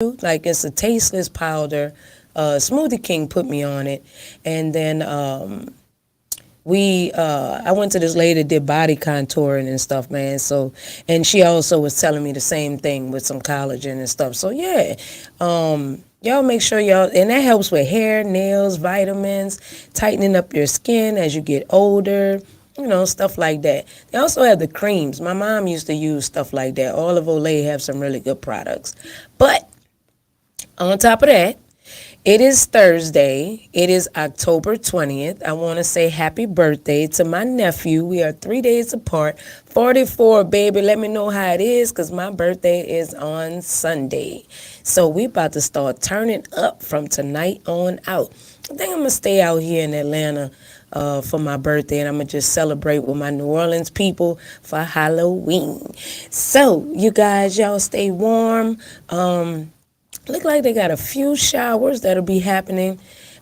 Like it's a tasteless powder. Smoothie King put me on it, and then we I went to this lady that did body contouring and stuff, man. So, and she also was telling me the same thing with some collagen and stuff. So yeah, y'all make sure y'all, and that helps with hair, nails, vitamins, tightening up your skin as you get older. Stuff like that. They also have the creams. My mom used to use stuff like that. All of Olay have some really good products. But on top of that, it is Thursday. It is October 20th. I want to say happy birthday to my nephew. We are 3 days apart. 44, baby. Let me know how it is because my birthday is on Sunday. So we about to start turning up from tonight on out. I think I'm going to stay out here in Atlanta for my birthday, and I'm going to just celebrate with my New Orleans people for Halloween. So, you guys, y'all stay warm. Look like they got a few showers that'll be happening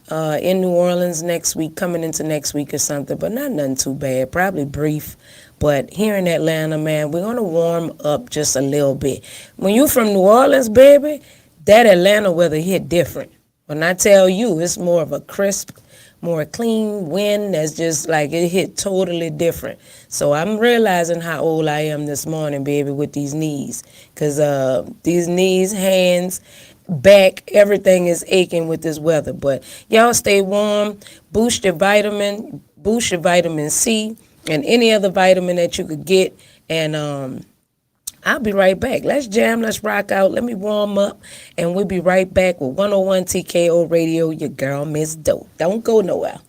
in New Orleans next week, coming into next week or something, but not nothing too bad. Probably brief. But here in Atlanta, man, we're going to warm up just a little bit. When you from New Orleans, baby, that Atlanta weather hit different. When I tell you, it's more of a crisp, more clean wind that's just like it hit totally different. So I'm realizing how old I am this morning, baby, with these knees. Because these knees, hands, back, everything is aching with this weather. But y'all stay warm, boost your vitamin C and any other vitamin that you could get. And I'll be right back. Let's jam, let's rock out. Let me warm up, and we'll be right back with 101 TKO Radio, your girl, Miss Dope. Don't go nowhere.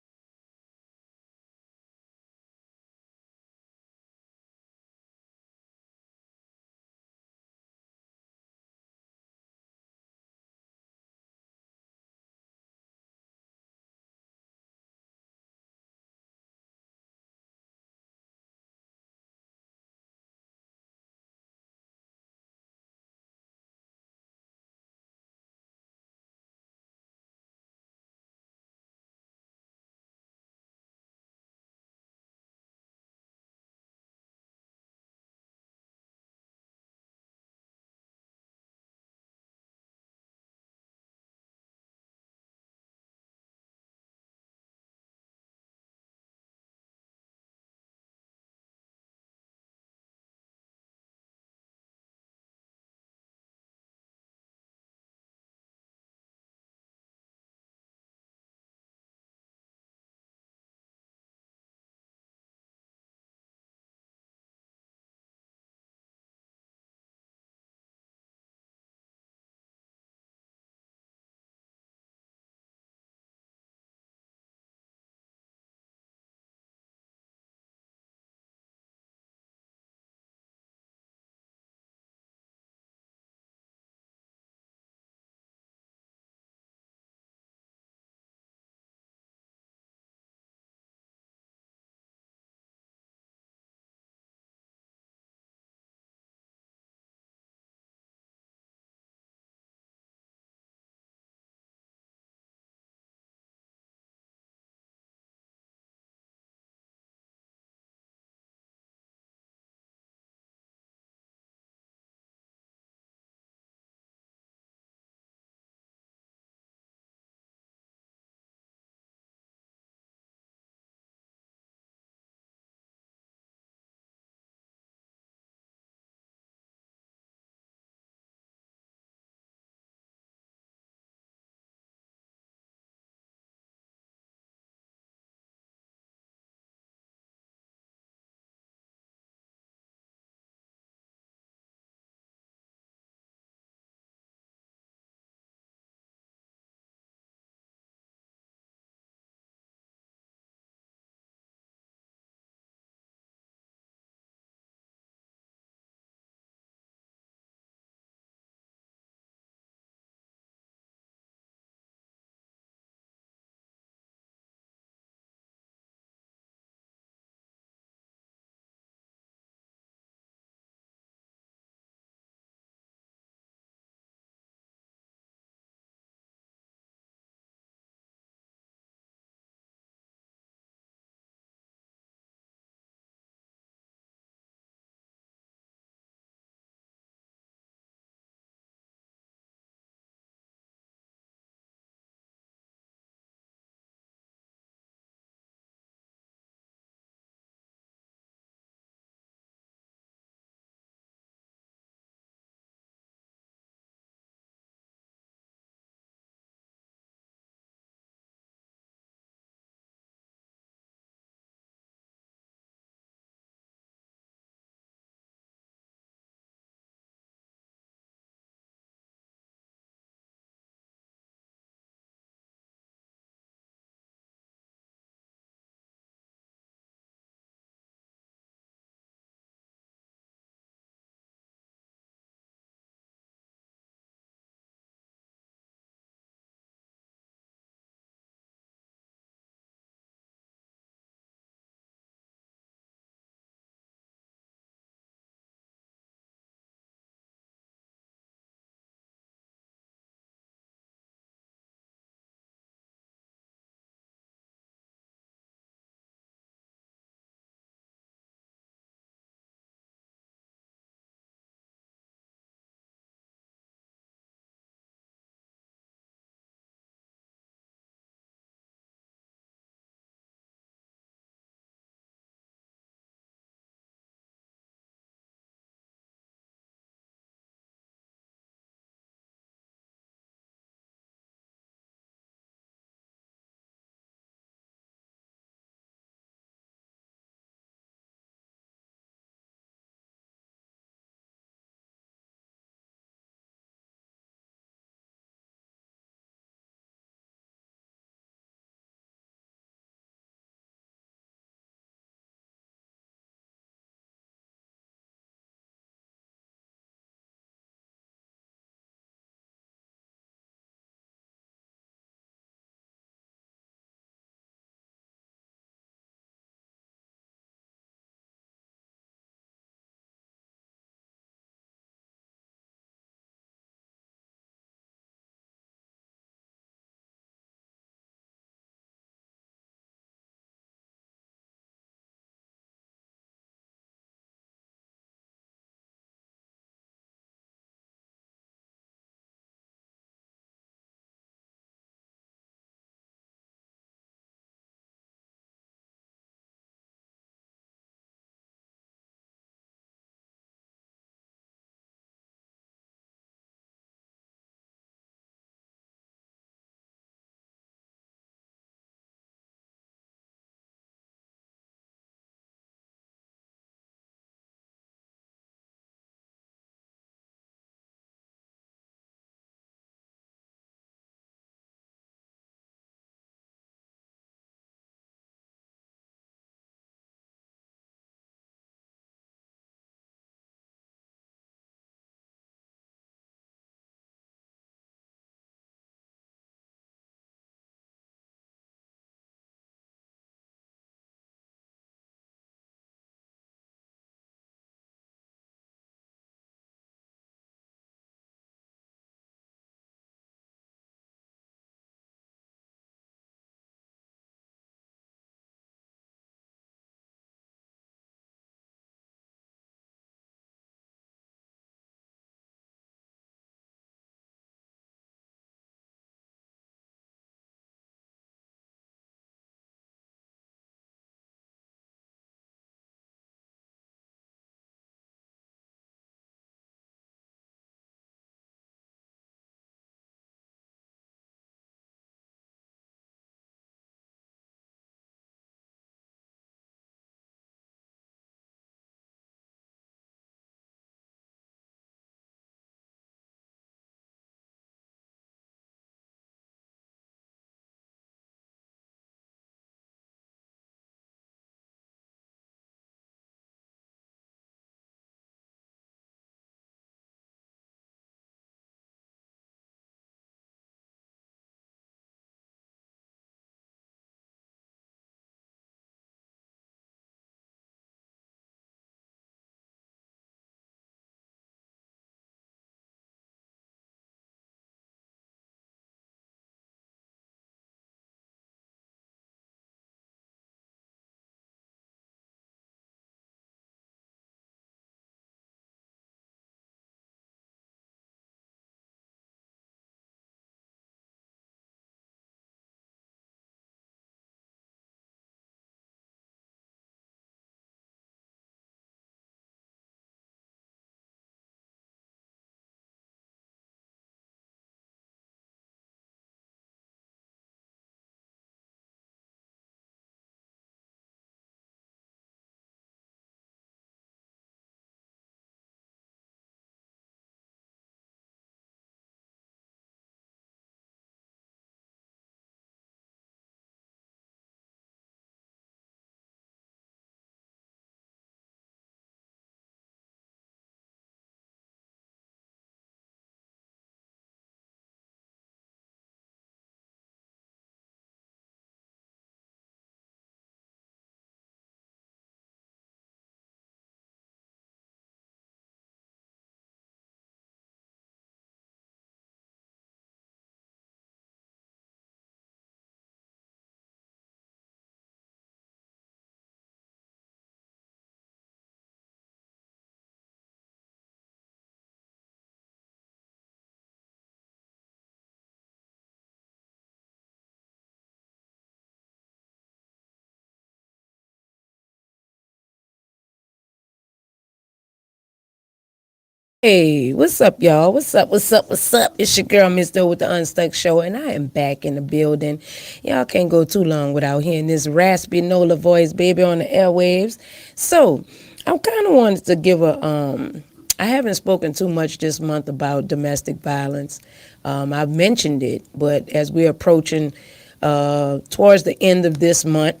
Hey, what's up, y'all? What's up? What's up? What's up? It's your girl, Miss Doe, with the UnStuck Show, and I am back in the building. Y'all can't go too long without hearing this raspy Nola voice, baby, on the airwaves. So, I kind of wanted to give I haven't spoken too much this month about domestic violence. I've mentioned it, but as we're approaching towards the end of this month,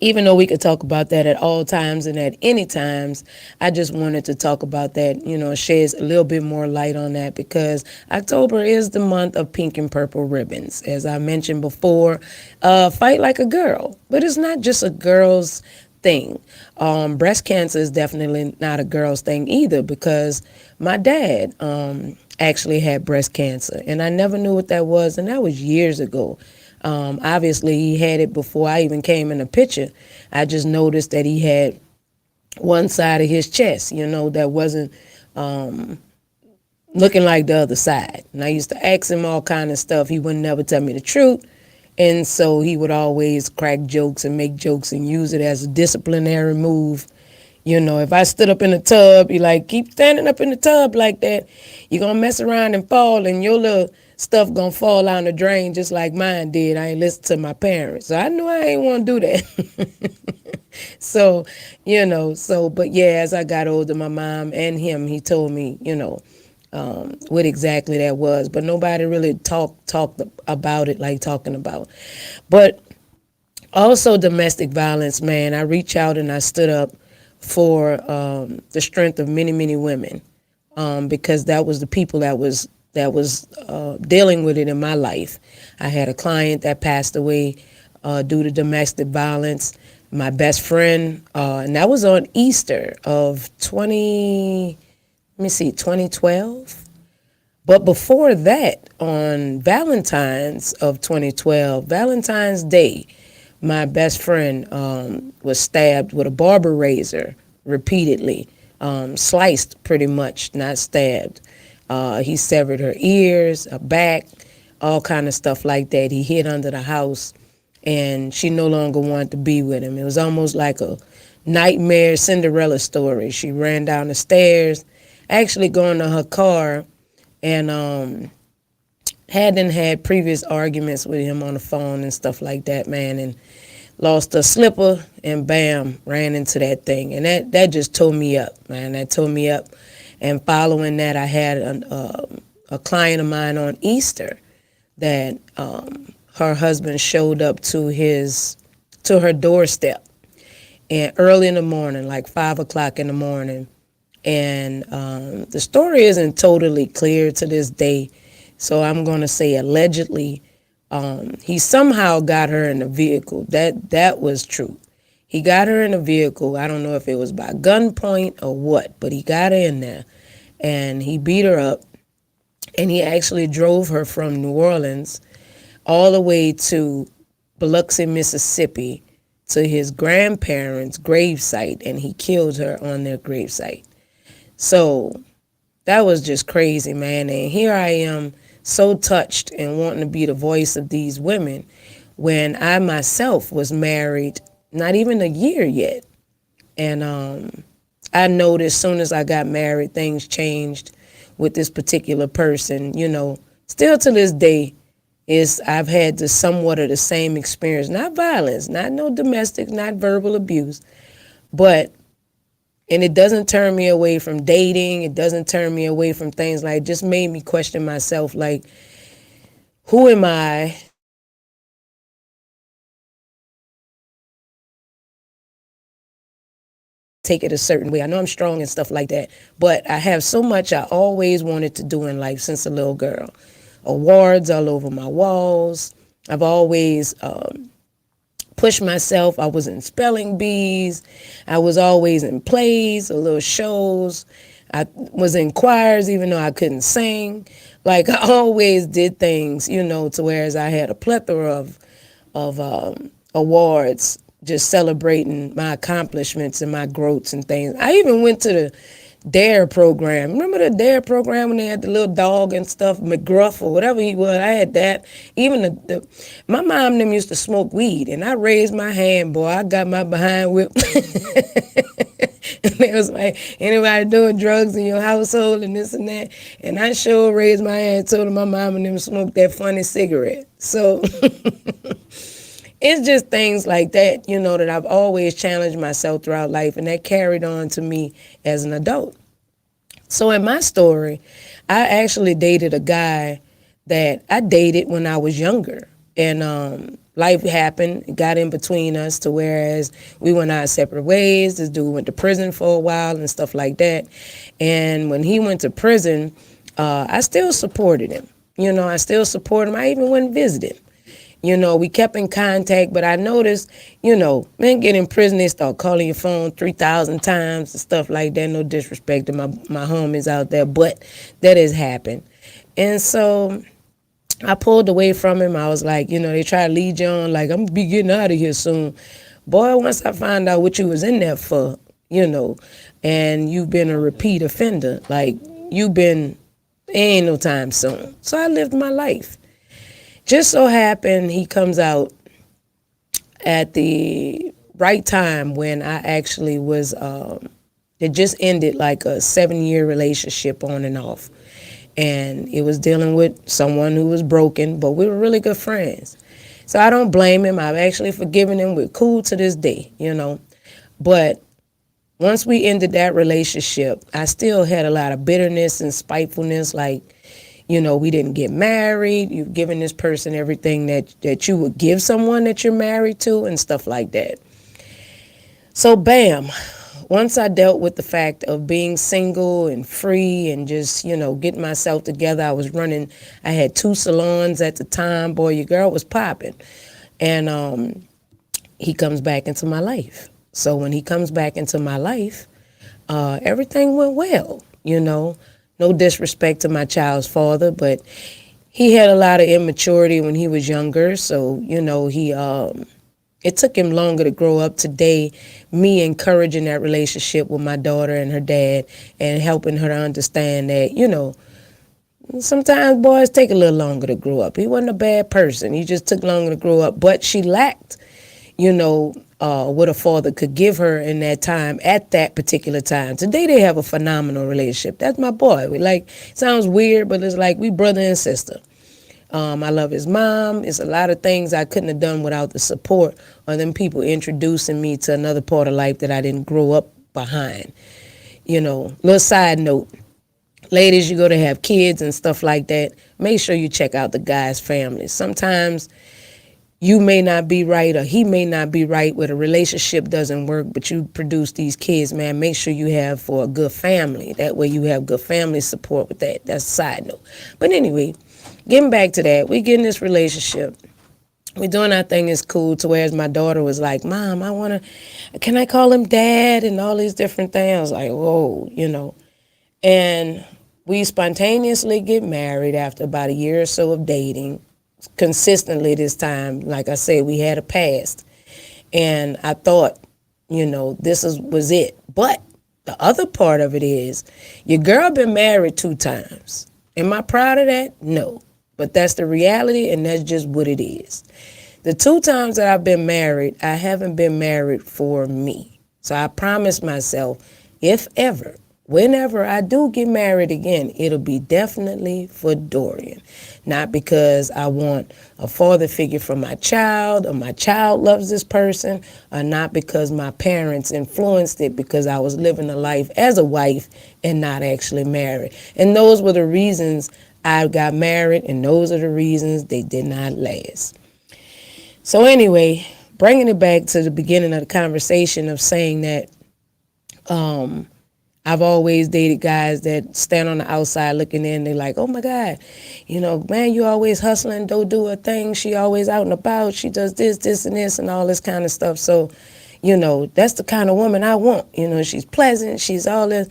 even though we could talk about that at all times and at any times, I just wanted to talk about that, sheds a little bit more light on that because October is the month of pink and purple ribbons. As I mentioned before, fight like a girl. But it's not just a girl's thing. Breast cancer is definitely not a girl's thing either because my dad actually had breast cancer and I never knew what that was, and that was years ago. Obviously, he had it before I even came in the picture. I just noticed that he had one side of his chest, that wasn't looking like the other side. And I used to ask him all kind of stuff. He would never tell me the truth. And so he would always crack jokes and make jokes and use it as a disciplinary move. If I stood up in the tub, he like, keep standing up in the tub like that. You're going to mess around and fall, and your little stuff going to fall down the drain just like mine did. I ain't listen to my parents. So I knew I ain't want to do that. But yeah, as I got older, my mom and him, he told me, what exactly that was. But nobody really talked about it like talking about. But also domestic violence, man. I reached out and I stood up for the strength of many, many women because that was the people that was dealing with it in my life. I had a client that passed away due to domestic violence. My best friend, and that was on Easter of 2012. But before that, on Valentine's of 2012, Valentine's Day, my best friend was stabbed with a barber razor repeatedly, sliced pretty much, not stabbed. He severed her ears, her back, all kind of stuff like that. He hid under the house, and she no longer wanted to be with him. It was almost like a nightmare Cinderella story. She ran down the stairs, actually going to her car, and hadn't had previous arguments with him on the phone and stuff like that, man, and lost a slipper and bam, ran into that thing. And that just tore me up, man. That tore me up. And following that, I had a client of mine on Easter that her husband showed up to her doorstep, and early in the morning, like 5 o'clock in the morning. And the story isn't totally clear to this day, so I'm going to say allegedly, he somehow got her in the vehicle. That was true. He got her in the vehicle. I don't know if it was by gunpoint or what, but he got her in there, and he beat her up, and he actually drove her from New Orleans all the way to Biloxi, Mississippi, to his grandparents' gravesite, and he killed her on their gravesite. So that was just crazy, man. And here I am, so touched and wanting to be the voice of these women when I myself was married not even a year yet. And I noticed as soon as I got married, things changed with this particular person. Still to this day, I've had somewhat of the same experience. Not violence, not no domestic, not verbal abuse, and it doesn't turn me away from dating. It doesn't turn me away from things like, it just made me question myself, like, who am I? Take it a certain way. I know I'm strong and stuff like that, but I have so much I always wanted to do in life since a little girl. Awards all over my walls. I've always pushed myself. I was in spelling bees. I was always in plays or little shows. I was in choirs even though I couldn't sing. Like, I always did things, to whereas I had a plethora of awards just celebrating my accomplishments and my growths and things. I even went to the DARE program. Remember the DARE program when they had the little dog and stuff, McGruff or whatever he was? I had that. Even my mom and them used to smoke weed, and I raised my hand, boy. I got my behind whipped. And they was like, anybody doing drugs in your household and this and that. And I sure raised my hand and told them my mom and them smoked that funny cigarette. So it's just things like that, that I've always challenged myself throughout life, and that carried on to me as an adult. So in my story, I actually dated a guy that I dated when I was younger. And life happened, got in between us to whereas we went our separate ways. This dude went to prison for a while and stuff like that. And when he went to prison, I still supported him. I still support him. I even went and visited him. We kept in contact, but I noticed, men get in prison, they start calling your phone 3,000 times and stuff like that. No disrespect to my homies out there, but that has happened. And so I pulled away from him. I was like, they try to lead you on, like, I'm going to be getting out of here soon. Boy, once I find out what you was in there for, and you've been a repeat offender, like, ain't no time soon. So I lived my life. Just so happened he comes out at the right time when I actually was, it just ended like a 7-year relationship on and off. And it was dealing with someone who was broken, but we were really good friends. So I don't blame him. I've actually forgiven him. We're cool to this day, But once we ended that relationship, I still had a lot of bitterness and spitefulness, like, we didn't get married. You've given this person everything that you would give someone that you're married to and stuff like that. So bam, once I dealt with the fact of being single and free and just, getting myself together, I had 2 salons at the time. Boy, your girl was popping. And he comes back into my life. So when he comes back into my life, everything went well, No disrespect to my child's father, but he had a lot of immaturity when he was younger. So, it took him longer to grow up. Today, me encouraging that relationship with my daughter and her dad and helping her to understand that, sometimes boys take a little longer to grow up. He wasn't a bad person. He just took longer to grow up. But she lacked, what a father could give her in that time, at that particular time. Today they have a phenomenal relationship. That's my boy. Sounds weird, but it's like we brother and sister. I love his mom. It's a lot of things I couldn't have done without the support of them people introducing me to another part of life that I didn't grow up behind. Little side note. Ladies, you go to have kids and stuff like that, make sure you check out the guy's family. Sometimes you may not be right or he may not be right where the relationship doesn't work, but you produce these kids, man. Make sure you have for a good family. That way you have good family support with that. That's a side note. But anyway, getting back to that, we get in this relationship. We're doing our thing, is cool, to whereas my daughter was like, Mom, can I call him Dad and all these different things. I was like, whoa, And we spontaneously get married after about a year or so of dating. Consistently this time, like I said, we had a past, and I thought, this was it. But the other part of it is, your girl been married 2 times. Am I proud of that? No, but that's the reality, and that's just what it is. The 2 times that I've been married, I haven't been married for me. So I promised myself, if ever, whenever I do get married again, it'll be definitely for Dorian. Not because I want a father figure for my child or my child loves this person, or not because my parents influenced it because I was living a life as a wife and not actually married. And those were the reasons I got married, and those are the reasons they did not last. So anyway, bringing it back to the beginning of the conversation of saying that I've always dated guys that stand on the outside looking in. They're like, oh, my God, man, you always hustling, don't do a thing. She always out and about. She does this, and this, and all this kind of stuff. So, that's the kind of woman I want. She's pleasant. She's all this.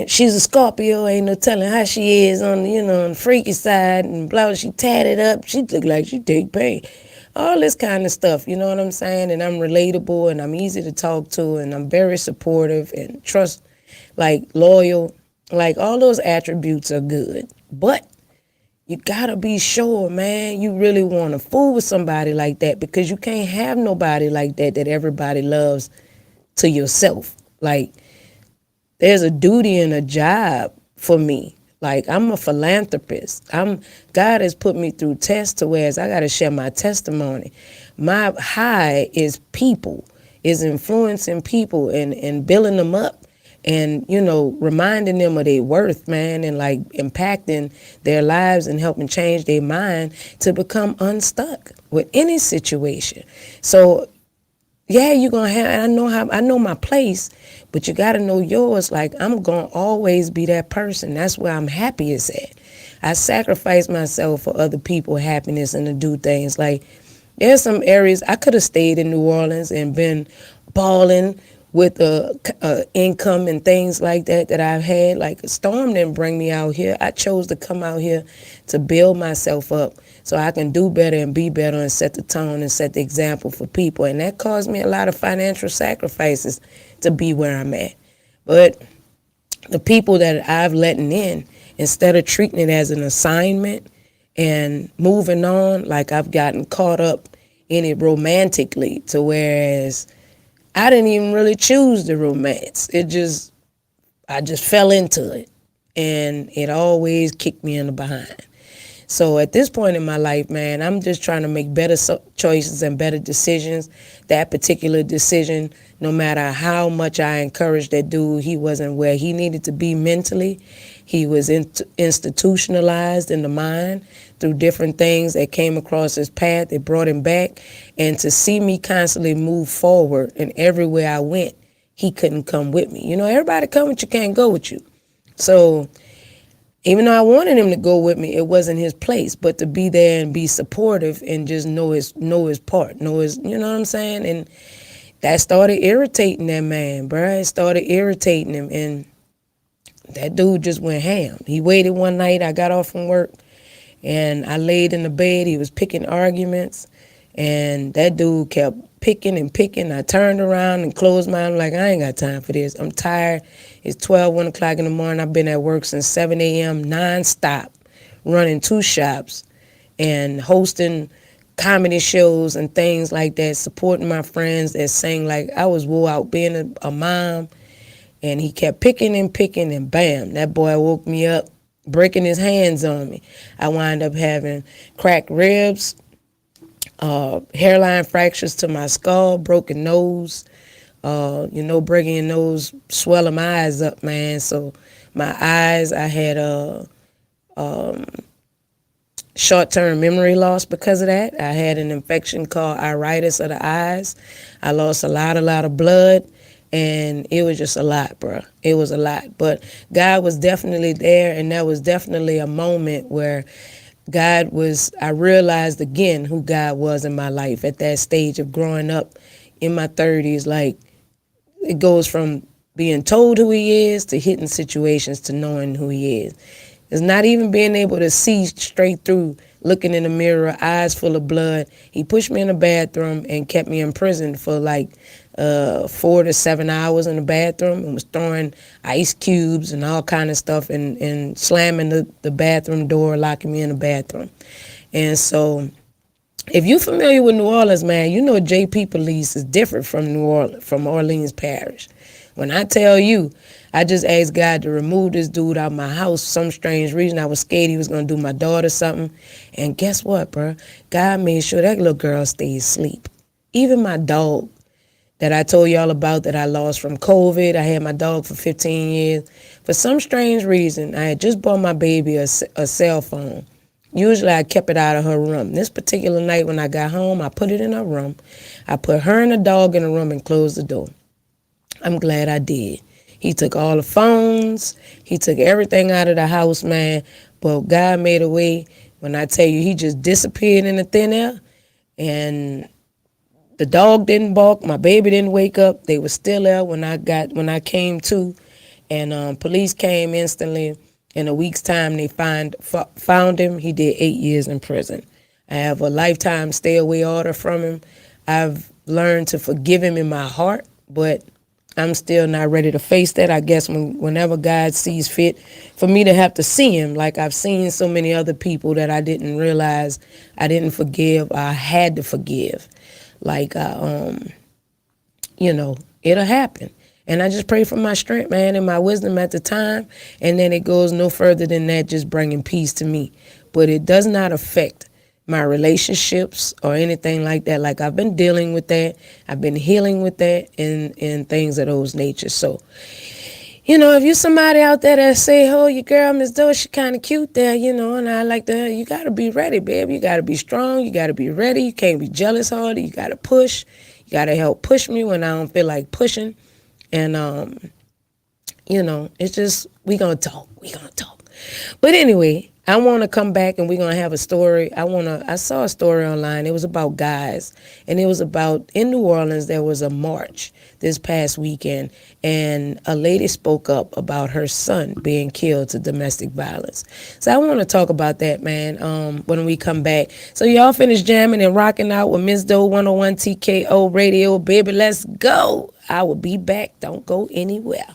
She's a Scorpio. Ain't no telling how she is on, on the freaky side and blah. She tatted up. She look like she take pain. All this kind of stuff, you know what I'm saying? And I'm relatable, and I'm easy to talk to, and I'm very supportive and loyal, all those attributes are good. But you gotta be sure, man, you really want to fool with somebody like that, because you can't have nobody like that everybody loves to yourself. there's a duty and a job for me. Like, I'm a philanthropist. God has put me through tests to where I got to share my testimony. My high is people, is influencing people and building them up and, reminding them of their worth, man, and like impacting their lives and helping change their mind to become unstuck with any situation. So yeah, you're gonna have, I know my place, but you gotta know yours. Like, I'm gonna always be that person. That's where I'm happiest at. I sacrifice myself for other people's happiness and to do things. Like, there's some areas I could have stayed in New Orleans and been balling with a income and things like that I've had. Like, a storm didn't bring me out here. I chose to come out here to build myself up so I can do better and be better and set the tone and set the example for people. And that caused me a lot of financial sacrifices to be where I'm at. But the people that I've letting in, instead of treating it as an assignment and moving on, like I've gotten caught up in it romantically, to whereas I didn't even really choose the romance. I just fell into it, and it always kicked me in the behind. So at this point in my life, man, I'm just trying to make better choices and better decisions. That particular decision, no matter how much I encouraged that dude, he wasn't where he needed to be mentally. He was institutionalized in the mind through different things that came across his path. It brought him back. And to see me constantly move forward, and everywhere I went, he couldn't come with me. Everybody come with you, can't go with you. So even though I wanted him to go with me, it wasn't his place. But to be there and be supportive and just know his part, you know what I'm saying? And that started irritating that man, bruh. It started irritating him, and that dude just went ham. He waited one night. I got off from work, and I laid in the bed. He was picking arguments, and that dude kept picking and picking. I turned around and closed my eyes like, I ain't got time for this. I'm tired. It's 1 o'clock in the morning. I've been at work since 7 a.m. nonstop, running 2 shops and hosting comedy shows and things like that, supporting my friends that sang. Like, I was wore out being a mom, and he kept picking and picking, and bam, that boy woke me up, breaking his hands on me. I wound up having cracked ribs, hairline fractures to my skull, broken nose, breaking your nose, swelling my eyes up, man. So my eyes, I had short-term memory loss because of that. I had an infection called iritis of the eyes. I lost a lot of blood, and it was just a lot, bro. It was a lot. But God was definitely there, and that was definitely a moment where I realized again who God was in my life at that stage of growing up in my 30s. Like, it goes from being told who he is to hitting situations to knowing who he is. It's not even being able to see straight through, looking in the mirror, eyes full of blood. He pushed me in the bathroom and kept me in prison for like 4 to 7 hours in the bathroom, and was throwing ice cubes and all kind of stuff and slamming the bathroom door, locking me in the bathroom. And so if you're familiar with New Orleans, man, you know JP Police is different from from Orleans Parish. When I tell you, I just asked God to remove this dude out of my house for some strange reason. I was scared he was going to do my daughter something. And guess what, bro? God made sure that little girl stayed asleep. Even my dog that I told y'all about that I lost from COVID. I had my dog for 15 years. For some strange reason, I had just bought my baby a cell phone. Usually I kept it out of her room. This particular night when I got home, I put it in her room. I put her and the dog in the room and closed the door. I'm glad I did. He took all the phones. He took everything out of the house, man. But God made a way. When I tell you, he just disappeared in the thin air. And the dog didn't bark. My baby didn't wake up. They were still there when I came to. And police came instantly. In a week's time, they found him. He did 8 years in prison. I have a lifetime stay away order from him. I've learned to forgive him in my heart, but I'm still not ready to face that. I guess whenever God sees fit for me to have to see him, like I've seen so many other people that I didn't realize I didn't forgive, I had to forgive. Like, it'll happen. And I just pray for my strength, man, and my wisdom at the time. And then it goes no further than that, just bringing peace to me. But it does not affect my relationships or anything like that. Like I've been dealing with that. I've been healing with that and things of those natures. So, if you somebody out there that say, oh, your girl, Miss Doe, she kind of cute there, and I like to, you got to be ready, babe. You got to be strong. You got to be ready. You can't be jealous hard. You got to push. You got to help push me when I don't feel like pushing. And, it's just, we going to talk. We going to talk. But anyway, I want to come back and we're going to have a story. I saw a story online. It was about guys. And it was about, in New Orleans, there was a march this past weekend. And a lady spoke up about her son being killed to domestic violence. So I want to talk about that, man, when we come back. So y'all finish jamming and rocking out with Ms. Doe 101 TKO Radio. Baby, let's go. I will be back. Don't go anywhere.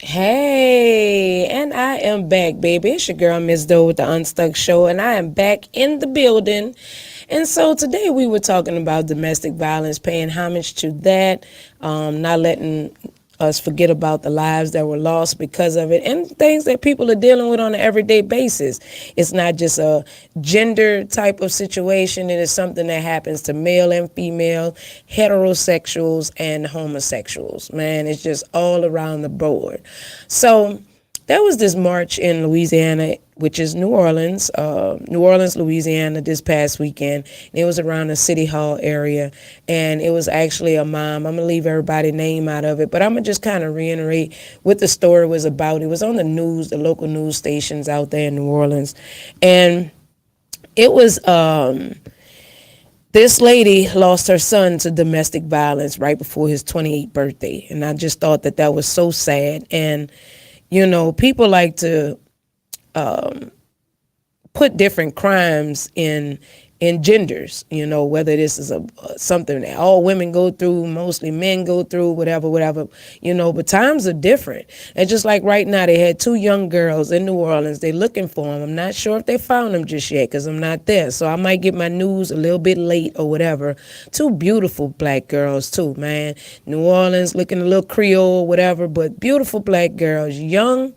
Hey, and I am back, baby. It's your girl, Miss Doe, with the Unstuck Show, and I am back in the building. And so today we were talking about domestic violence, paying homage to that, not letting us forget about the lives that were lost because of it, and things that people are dealing with on an everyday basis. It's not just a gender type of situation, it is something that happens to male and female, heterosexuals and homosexuals. Man, it's just all around the board. So there was this march in Louisiana, which is New Orleans, Louisiana, this past weekend. And it was around the City Hall area. And it was actually a mom. I'm going to leave everybody's name out of it, but I'm going to just kind of reiterate what the story was about. It was on the news, the local news stations out there in New Orleans. And it was this lady lost her son to domestic violence right before his 28th birthday. And I just thought that that was so sad. And people like to put different crimes in genders, whether this is something that all women go through, mostly men go through, whatever, but times are different. And just like right now, they had two young girls in New Orleans. They're looking for them. I'm not sure if they found them just yet because I'm not there. So I might get my news a little bit late or whatever. Two beautiful black girls too, man. New Orleans looking a little Creole, whatever, but beautiful black girls, young,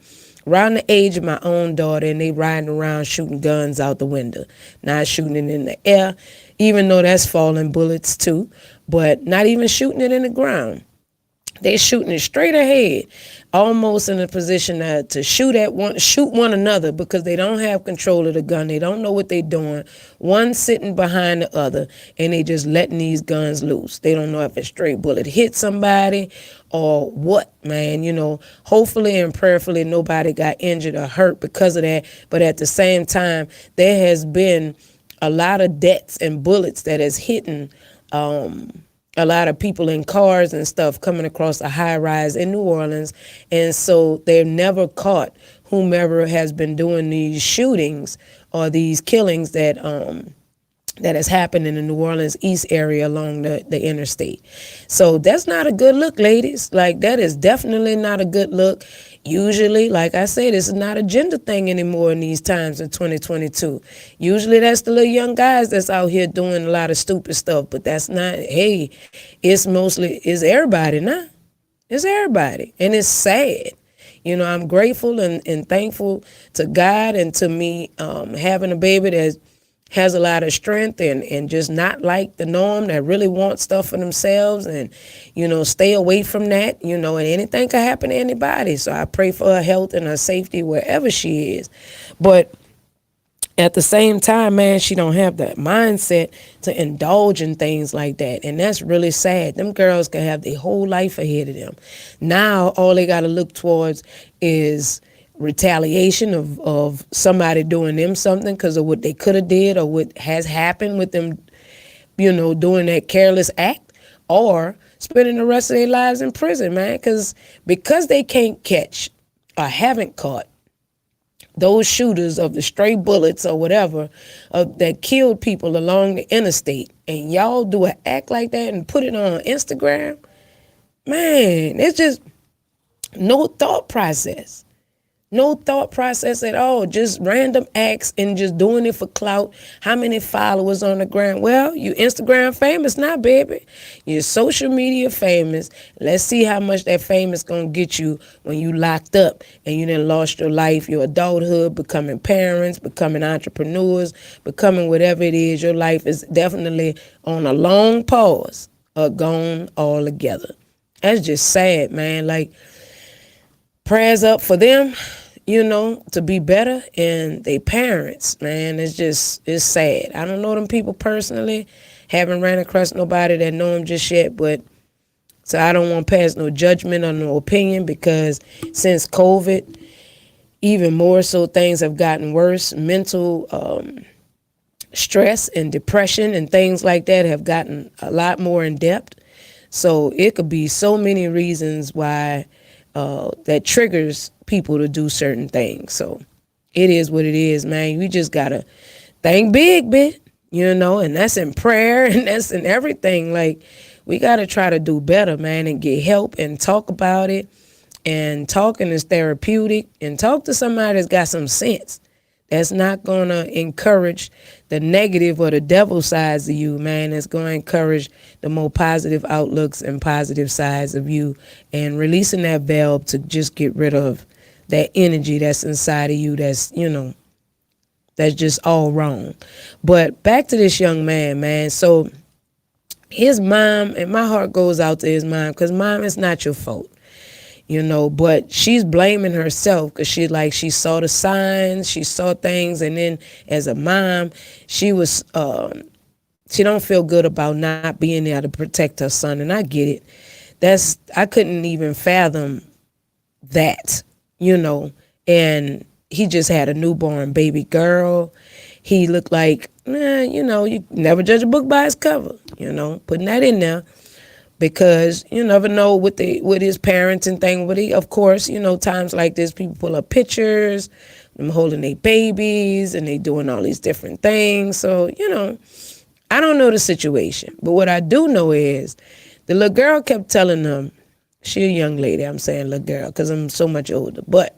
around the age of my own daughter, and they riding around shooting guns out the window, not shooting it in the air, even though that's falling bullets too, but not even shooting it in the ground. They shooting it straight ahead, almost in a position to shoot one another because they don't have control of the gun. They don't know what they're doing. One sitting behind the other, and they just letting these guns loose. They don't know if a straight bullet hit somebody or what, man. Hopefully and prayerfully nobody got injured or hurt because of that. But at the same time, there has been a lot of deaths and bullets that has hit a lot of people in cars and stuff coming across a high rise in New Orleans. And so they've never caught whomever has been doing these shootings or these killings that has happened in the New Orleans East area along the interstate. So that's not a good look, ladies. Like, that is definitely not a good look. Usually, like I said, this is not a gender thing anymore in these times in 2022. Usually that's the little young guys that's out here doing a lot of stupid stuff, but that's not, hey, it's everybody now. It's everybody. And it's sad. I'm grateful and thankful to God and to me having a baby that has a lot of strength and just not like the norm, that really want stuff for themselves and, stay away from that, and anything can happen to anybody. So I pray for her health and her safety wherever she is. But at the same time, man, she don't have that mindset to indulge in things like that. And that's really sad. Them girls can have their whole life ahead of them. Now all they got to look towards is retaliation of somebody doing them something because of what they could have did or what has happened with them, doing that careless act, or spending the rest of their lives in prison, man, because they can't catch or haven't caught those shooters of the stray bullets or whatever that killed people along the interstate, and y'all do an act like that and put it on Instagram, man, it's just no thought process. No thought process at all. Just random acts and just doing it for clout. How many followers on the ground? Well, you Instagram famous now, baby. You're social media famous. Let's see how much that fame is going to get you when you locked up and you done lost your life, your adulthood, becoming parents, becoming entrepreneurs, becoming whatever it is. Your life is definitely on a long pause or gone altogether. That's just sad, man. Like, prayers up for them, to be better, and they parents, man. It's sad. I don't know them people personally, haven't ran across nobody that know them just yet, but so I don't want to pass no judgment or no opinion, because since COVID, even more so, things have gotten worse. Mental stress and depression and things like that have gotten a lot more in depth. So it could be so many reasons why that triggers people to do certain things. So it is what it is, man. We just gotta think big, and that's in prayer and that's in everything. Like, we gotta try to do better, man, and get help and talk about it And talking is therapeutic. And talk to somebody that's got some sense. That's not going to encourage the negative or the devil sides of you, man. It's going to encourage the more positive outlooks and positive sides of you, and releasing that valve to just get rid of that energy that's inside of you that's, that's just all wrong. But back to this young man, man. So his mom, and my heart goes out to his mom, because mom, it's not your fault. But she's blaming herself because she saw the signs, she saw things, and then as a mom, she don't feel good about not being there to protect her son. And I get it. I couldn't even fathom that, and he just had a newborn baby girl. He looked like, you never judge a book by its cover, putting that in there, because you never know with his parents and thing. But of course, times like this, people pull up pictures, them holding their babies, and they doing all these different things. So, I don't know the situation, but what I do know is the little girl kept telling them, she a young lady, I'm saying little girl because I'm so much older, but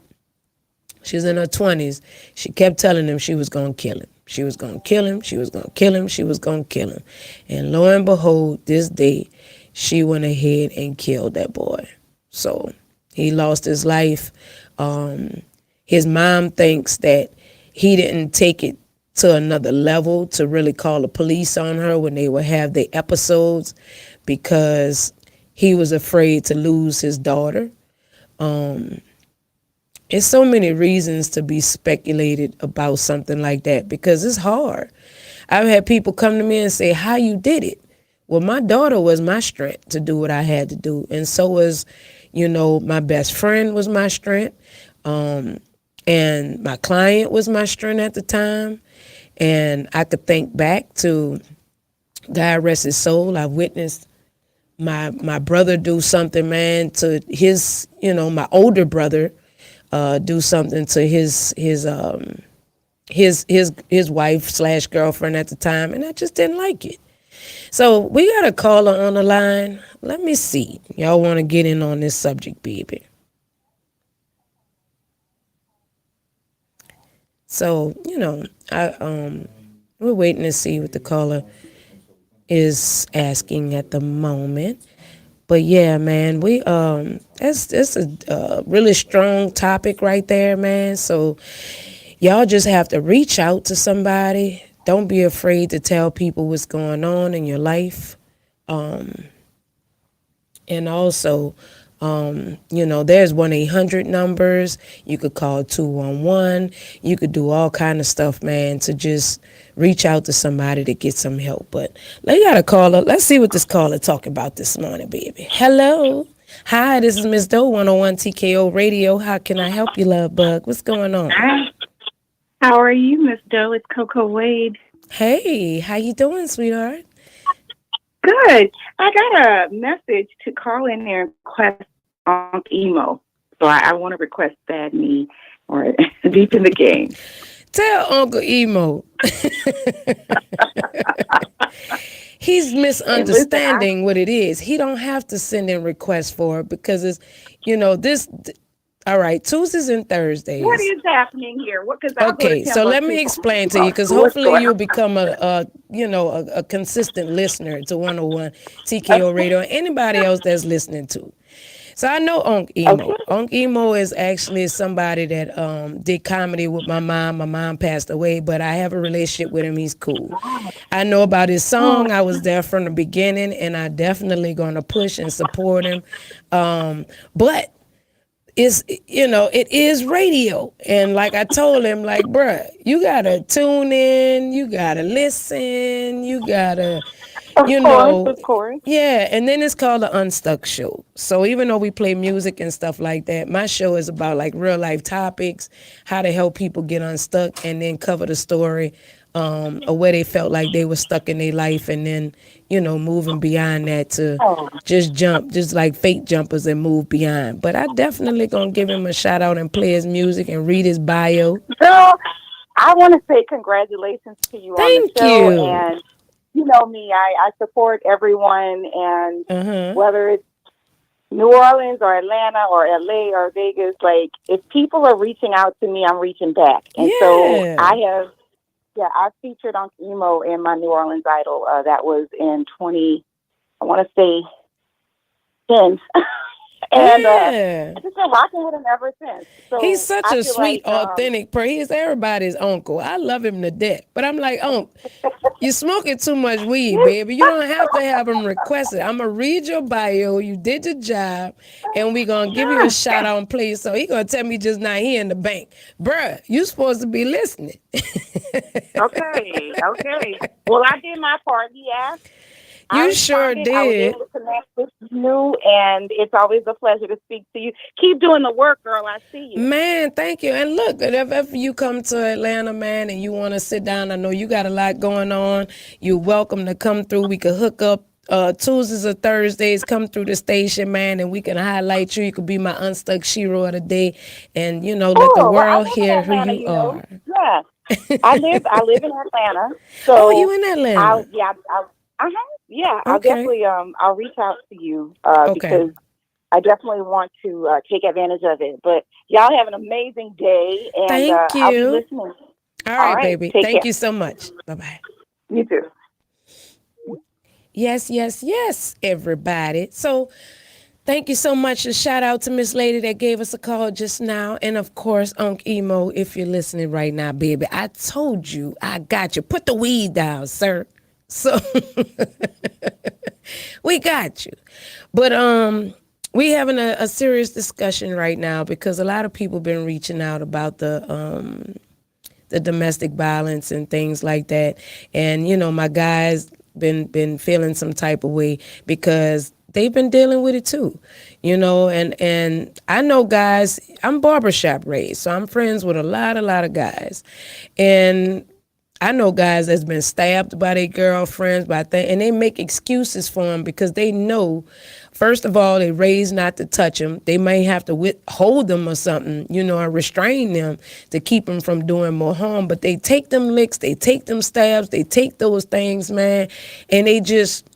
she's in her 20s. She kept telling him she was going to kill him. She was going to kill him. She was going to kill him. She was going to kill him. And lo and behold, this day, she went ahead and killed that boy. So he lost his life. His mom thinks that he didn't take it to another level to really call the police on her when they would have their episodes, because he was afraid to lose his daughter. It's so many reasons to be speculated about something like that, because it's hard. I've had people come to me and say, how you did it? Well, my daughter was my strength to do what I had to do. And so was, my best friend was my strength. And my client was my strength at the time. And I could think back to, God rest his soul, I witnessed my brother do something, man, to his, my older brother do something to his wife / girlfriend at the time, and I just didn't like it. So we got a caller on the line. Let me see. Y'all want to get in on this subject, baby. So, we're waiting to see what the caller is asking at the moment. But yeah, man, that's a really strong topic right there, man. So y'all just have to reach out to somebody. Don't be afraid to tell people what's going on in your life. And also, there's 1-800 numbers. You could call 211. You could do all kind of stuff, man, to just reach out to somebody to get some help. But they got a caller. Let's see what this caller talking about this morning, baby. Hello. Hi, this is Miss Doe, 101 TKO Radio. How can I help you, love bug? What's going on? Hi. How are you, Miss Doe? It's Coco Wade. Hey, how you doing, sweetheart? Good. I got a message to call in there and request emo. So I want to request Bad Me or Deep in the Game. Tell Uncle Emo. He's misunderstanding what it is. He don't have to send in requests for it, because it's, this. All right, Tuesdays and Thursdays. What is happening here? Okay, so let me explain to you, because hopefully you'll become a consistent listener to 101 TKO Radio and anybody else that's listening to. So I know Unc Emo. Okay. Unc Emo is actually somebody that did comedy with my mom. My mom passed away, but I have a relationship with him. He's cool. I know about his song. I was there from the beginning, and I definitely going to push and support him. But it is radio. And like I told him, like, bruh, you got to tune in. You got to listen. You got to... Of course. Yeah, and then it's called the UnStuck show. So even though we play music and stuff like that, my show is about like real life topics, how to help people get unstuck, and then cover the story of where they felt like they were stuck in their life, and then moving beyond that to just jump, just like fake jumpers, and move beyond. But I definitely gonna give him a shout out and play his music and read his bio. Girl, I want to say congratulations to you on the show. Thank you. And you know me, I support everyone, and whether it's New Orleans or Atlanta or LA or Vegas, like if people are reaching out to me, I'm reaching back. And so Yeah. I have, yeah, I featured on Emo in my New Orleans Idol. That was in 20, I want to say 10. And Yeah. I've just been rocking with him ever since. He's So such I a feel sweet, like, authentic person. He's everybody's uncle. I love him to death. But I'm like, oh, you're smoking too much weed, baby. You don't have to have him request it. I'm going to read your bio. You did your job. And we going to give you a shout out and play. So he going to tell me just now he in the bank. Bruh, you supposed to be listening. okay, okay. Well, I did my part. He asked. I You sure responded. I was did. able to connect with you, and it's always a pleasure to speak to you. Keep doing the work, girl. I see you. Man, thank you. And look, if ever you come to Atlanta, man, and you want to sit down, I know you got a lot going on. You're welcome to come through. We could hook up Tuesdays or Thursdays. Come through the station, man, and we can highlight you. You could be my unstuck shero of the day, and let the Oh, well, I world live in hear who Atlanta. you You know. are. Yeah, I live in Atlanta. Oh, you So in I Atlanta? yeah yeah. I'll Okay, definitely I'll reach out to you okay. because I definitely want to take advantage of it. But y'all have an amazing day, and Thank I'll be you. listening. All All right, right, baby. take Thank care. you so much. Bye bye. You too. Yes, yes, yes, everybody. So thank you so much. A shout out to Miss Lady that gave us a call just now. And of course, Unc Emo, if you're listening right now, baby, I told you I got you. Put the weed down, sir. So we got you. But we having a serious discussion right now because a lot of people been reaching out about the domestic violence and things like that. And my guys been feeling some type of way because they've been dealing with it too. And I know guys, I'm barbershop raised, so I'm friends with a lot of guys. And I know guys that's been stabbed by their girlfriends, and they make excuses for them because they know, first of all, they raised not to touch them. They may have to withhold them or something, and restrain them to keep them from doing more harm. But they take them licks, they take them stabs, they take those things, man, and they just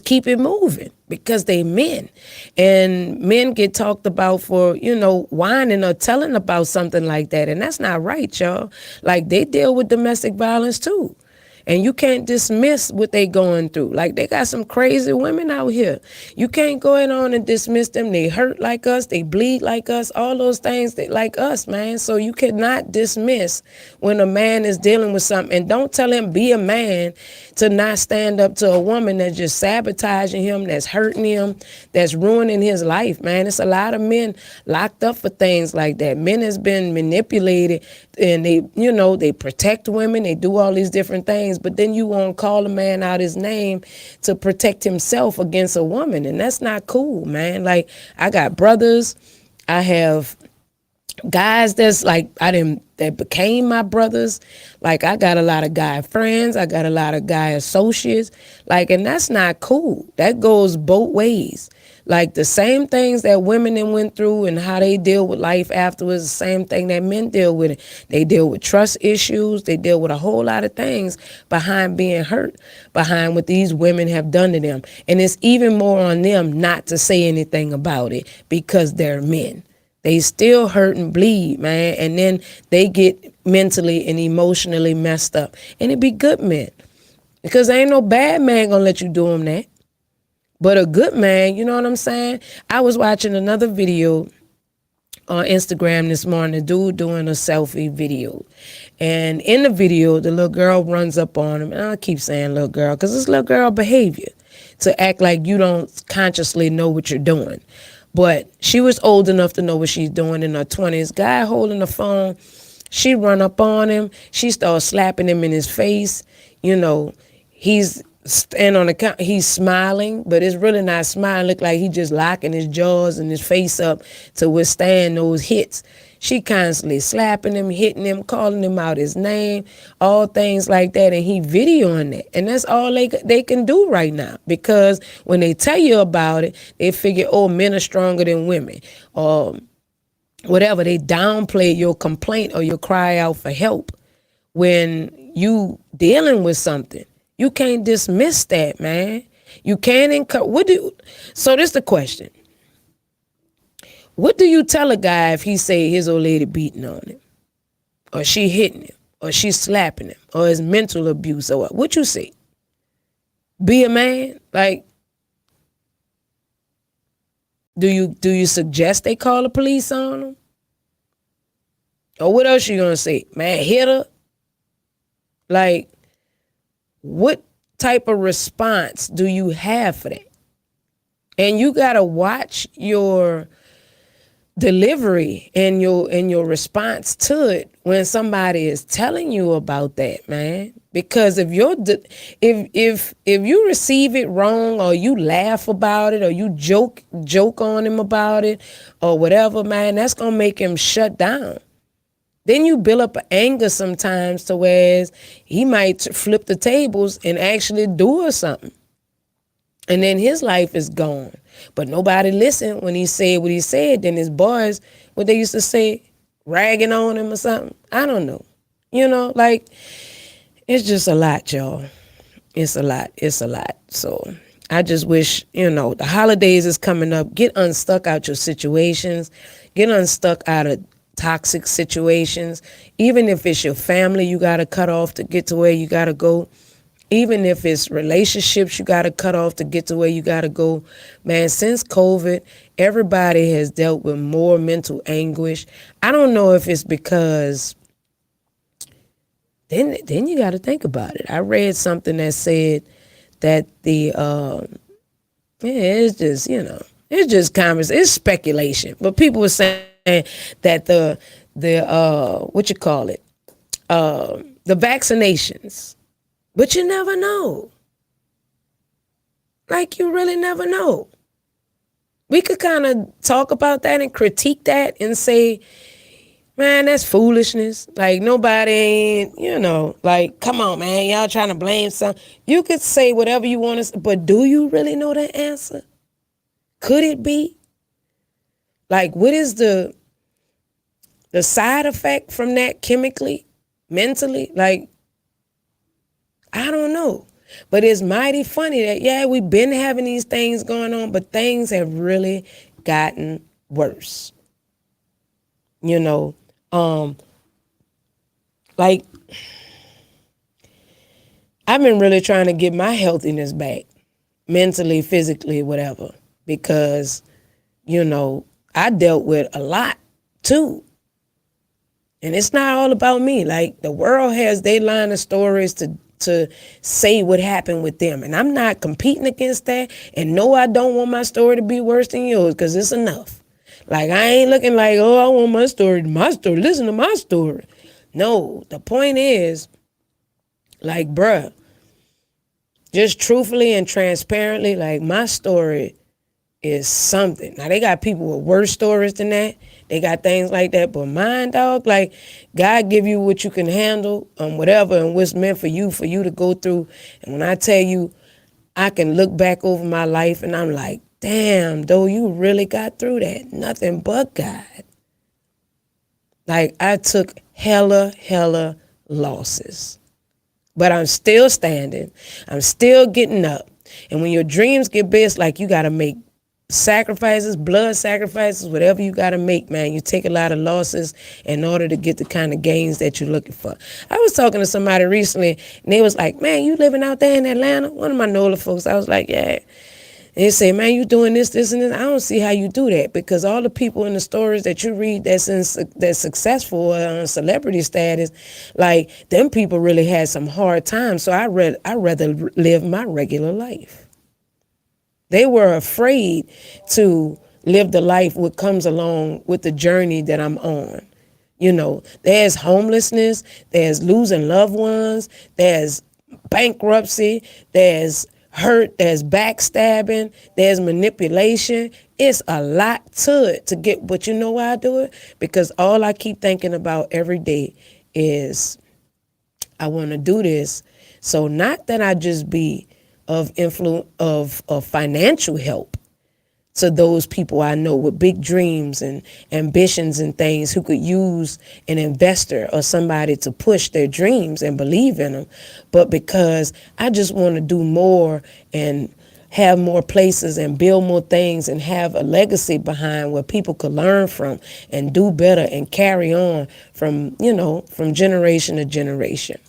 keep it moving because they men. And men get talked about for whining or telling about something like that, and that's not right, y'all. Like, they deal with domestic violence too, and you can't dismiss what they going through. Like, they got some crazy women out here. You can't go in on and dismiss them. They hurt like us, they bleed like us, all those things that like us, man. So you cannot dismiss when a man is dealing with something. And don't tell him be a man to not stand up to a woman that's just sabotaging him, that's hurting him, that's ruining his life, man. It's a lot of men locked up for things like that. Men has been manipulated, and they protect women, they do all these different things, but then you won't call a man out his name to protect himself against a woman, and that's not cool, man. Like, I got brothers, I have guys that's like that became my brothers. Like, I got a lot of guy friends, I got a lot of guy associates, like, and that's not cool. That goes both ways. Like, the same things that women then went through and how they deal with life afterwards, the same thing that men deal with it. They deal with trust issues, they deal with a whole lot of things behind being hurt, behind what these women have done to them. And it's even more on them not to say anything about it because they're men. They still hurt and bleed, man. And then they get mentally and emotionally messed up. And it be good men. Because ain't no bad man gonna let you do them that. But a good man, you know what I'm saying? I was watching another video on Instagram this morning, a dude doing a selfie video. And in the video, the little girl runs up on him. And I keep saying little girl because it's little girl behavior to act like you don't consciously know what you're doing. But she was old enough to know what she's doing in her 20s. Guy holding the phone, she run up on him. She starts slapping him in his face. He's stand on the count. He's smiling, but it's really not smiling. Look like he just locking his jaws and his face up to withstand those hits. She constantly slapping him, hitting him, calling him out his name, all things like that, and he videoing it. And that's all they can do right now, because when they tell you about it, they figure, oh, men are stronger than women, or whatever. They downplay your complaint or your cry out for help when you dealing with something. You can't dismiss that, man. You can encourage. So this the question. What do you tell a guy if he say his old lady beating on him, or she hitting him, or she slapping him, or his mental abuse, or what you say? Be a man. Like, do you suggest they call the police on him? Or what else you gonna say? Man, hit her. Like, what type of response do you have for that? And you gotta watch your delivery and your response to it when somebody is telling you about that, man. Because if you receive it wrong, or you laugh about it, or you joke on him about it, or whatever, man, that's gonna make him shut down. Then you build up an anger sometimes to where he might flip the tables and actually do or something. And then his life is gone. But nobody listened when he said what he said. Then his boys, what they used to say, ragging on him or something. I don't know. Like, it's just a lot, y'all. It's a lot. It's a lot. So I just wish, the holidays is coming up. Get unstuck out your situations. Get unstuck out of toxic situations. Even if it's your family you got to cut off to get to where you got to go. Even if it's relationships you got to cut off to get to where you got to go. Man, since COVID, everybody has dealt with more mental anguish. I don't know if it's because, then you got to think about it. I read something that said that it's just, it's just conversation, it's speculation. But people were saying that the vaccinations. But you never know. Like, you really never know. We could kind of talk about that and critique that and say, man, that's foolishness. Like, nobody ain't, like, come on, man, y'all trying to blame something. You could say whatever you want to say, but do you really know the answer? Could it be? Like, what is the side effect from that chemically, mentally? Like, I don't know. But it's mighty funny that, yeah, we've been having these things going on, but things have really gotten worse. Like, I've been really trying to get my healthiness back, mentally, physically, whatever, because, I dealt with a lot too. And it's not all about me. Like, the world has their line of stories to say what happened with them. And I'm not competing against that. And no, I don't want my story to be worse than yours, because it's enough. Like, I ain't looking like, oh, I want my story. Listen to my story. No, the point is, like, bruh, just truthfully and transparently, like, my story is something. Now, they got people with worse stories than that. They got things like that. But mine, dog, like, God give you what you can handle, whatever, and what's meant for you to go through. And when I tell you, I can look back over my life and I'm like, damn, though, you really got through that. Nothing but God. Like, I took hella losses. But I'm still standing. I'm still getting up. And when your dreams get big, it's like you got to make sacrifices, blood sacrifices, whatever you got to make, man. You take a lot of losses in order to get the kind of gains that you're looking for. I was talking to somebody recently, and they was like, man, you living out there in Atlanta? One of my NOLA folks, I was like, yeah. And they say, man, you doing this, and this. I don't see how you do that, because all the people in the stories that you read that's successful or on celebrity status, like, them people really had some hard times. So I rather live my regular life. They were afraid to live the life what comes along with the journey that I'm on. There's homelessness, there's losing loved ones, there's bankruptcy, there's hurt, there's backstabbing, there's manipulation. It's a lot to it to get, but you know why I do it? Because all I keep thinking about every day is I want to do this. So not that I just be of influence of financial help to those people I know with big dreams and ambitions and things who could use an investor or somebody to push their dreams and believe in them, but because I just want to do more and have more places and build more things and have a legacy behind where people could learn from and do better and carry on from, from generation to generation.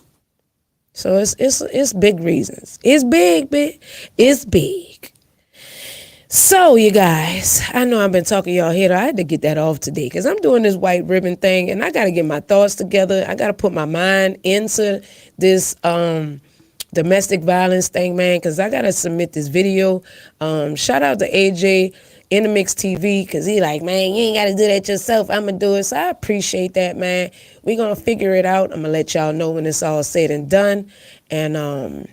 So it's big reasons. It's big. It's big. So, you guys, I know I've been talking y'all here. I had to get that off today because I'm doing this white ribbon thing and I got to get my thoughts together. I got to put my mind into this domestic violence thing, man, because I got to submit this video. Shout out to AJ in the Mix TV because he like, man, you ain't got to do that yourself. I'm going to do it. So I appreciate that, man. We're going to figure it out. I'm going to let y'all know when it's all said and done. And,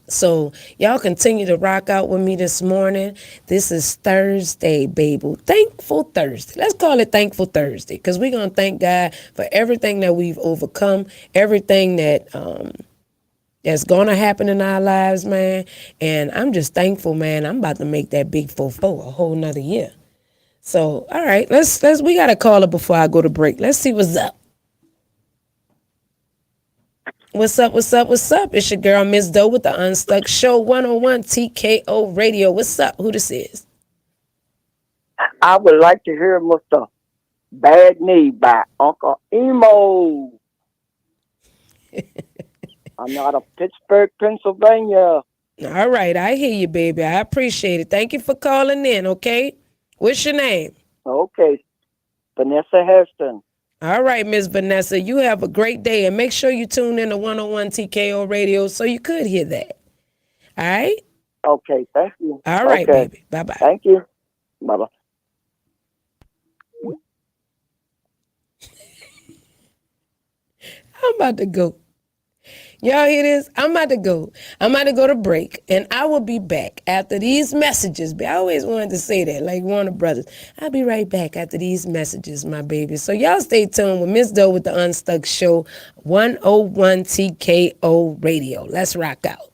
so y'all continue to rock out with me this morning. This is Thursday, baby. Thankful Thursday. Let's call it Thankful Thursday because we're going to thank God for everything that we've overcome, everything that's going to happen in our lives, man. And I'm just thankful, man. I'm about to make that big 4-4 a whole nother year. So, all right, we got to call it before I go to break. Let's see what's up. What's up? It's your girl, Miss Doe, with the UnStuck Show 101 TKO Radio. What's up? Who this is? I would like to hear Mr. Bad Knee by Uncle Emo. I'm out of Pittsburgh, Pennsylvania. All right, I hear you, baby. I appreciate it. Thank you for calling in, okay? What's your name? Okay, Vanessa Heston. All right, Miss Vanessa, you have a great day, and make sure you tune in to 101 TKO Radio so you could hear that. All right? Okay, thank you. All right, Okay, baby. Bye-bye. thank you. Bye-bye. I'm about to go. Y'all hear this? I'm about to go. I'm about to go to break, and I will be back after these messages. I always wanted to say that, like Warner Brothers. I'll be right back after these messages, my baby. So y'all stay tuned with Miss Doe with the UnStuck Show, 101 TKO Radio. Let's rock out.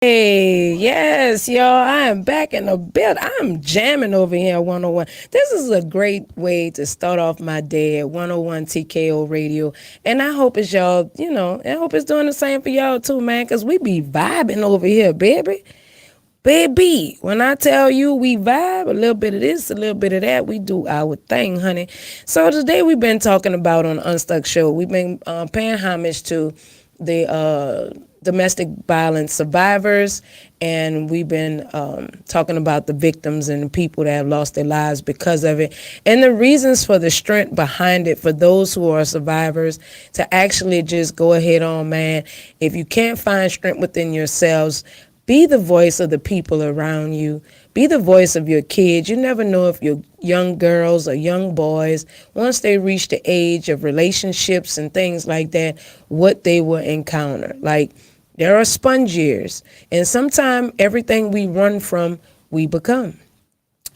Hey, yes, y'all. I am back in the build. I'm jamming over here at 101. This is a great way to start off my day at 101 TKO Radio. And I hope it's y'all, I hope it's doing the same for y'all too, man, because we be vibing over here, baby. Baby, when I tell you we vibe, a little bit of this, a little bit of that, we do our thing, honey. So today we've been talking about on the Unstuck Show, we've been paying homage to the domestic violence survivors, and we've been talking about the victims and the people that have lost their lives because of it, and the reasons for the strength behind it for those who are survivors to actually just go ahead on, man. If you can't find strength within yourselves, be the voice of the people around you. Be the voice of your kids. You never know if your young girls or young boys, once they reach the age of relationships and things like that, what they will encounter. Like, there are sponge years, and sometimes everything we run from, we become.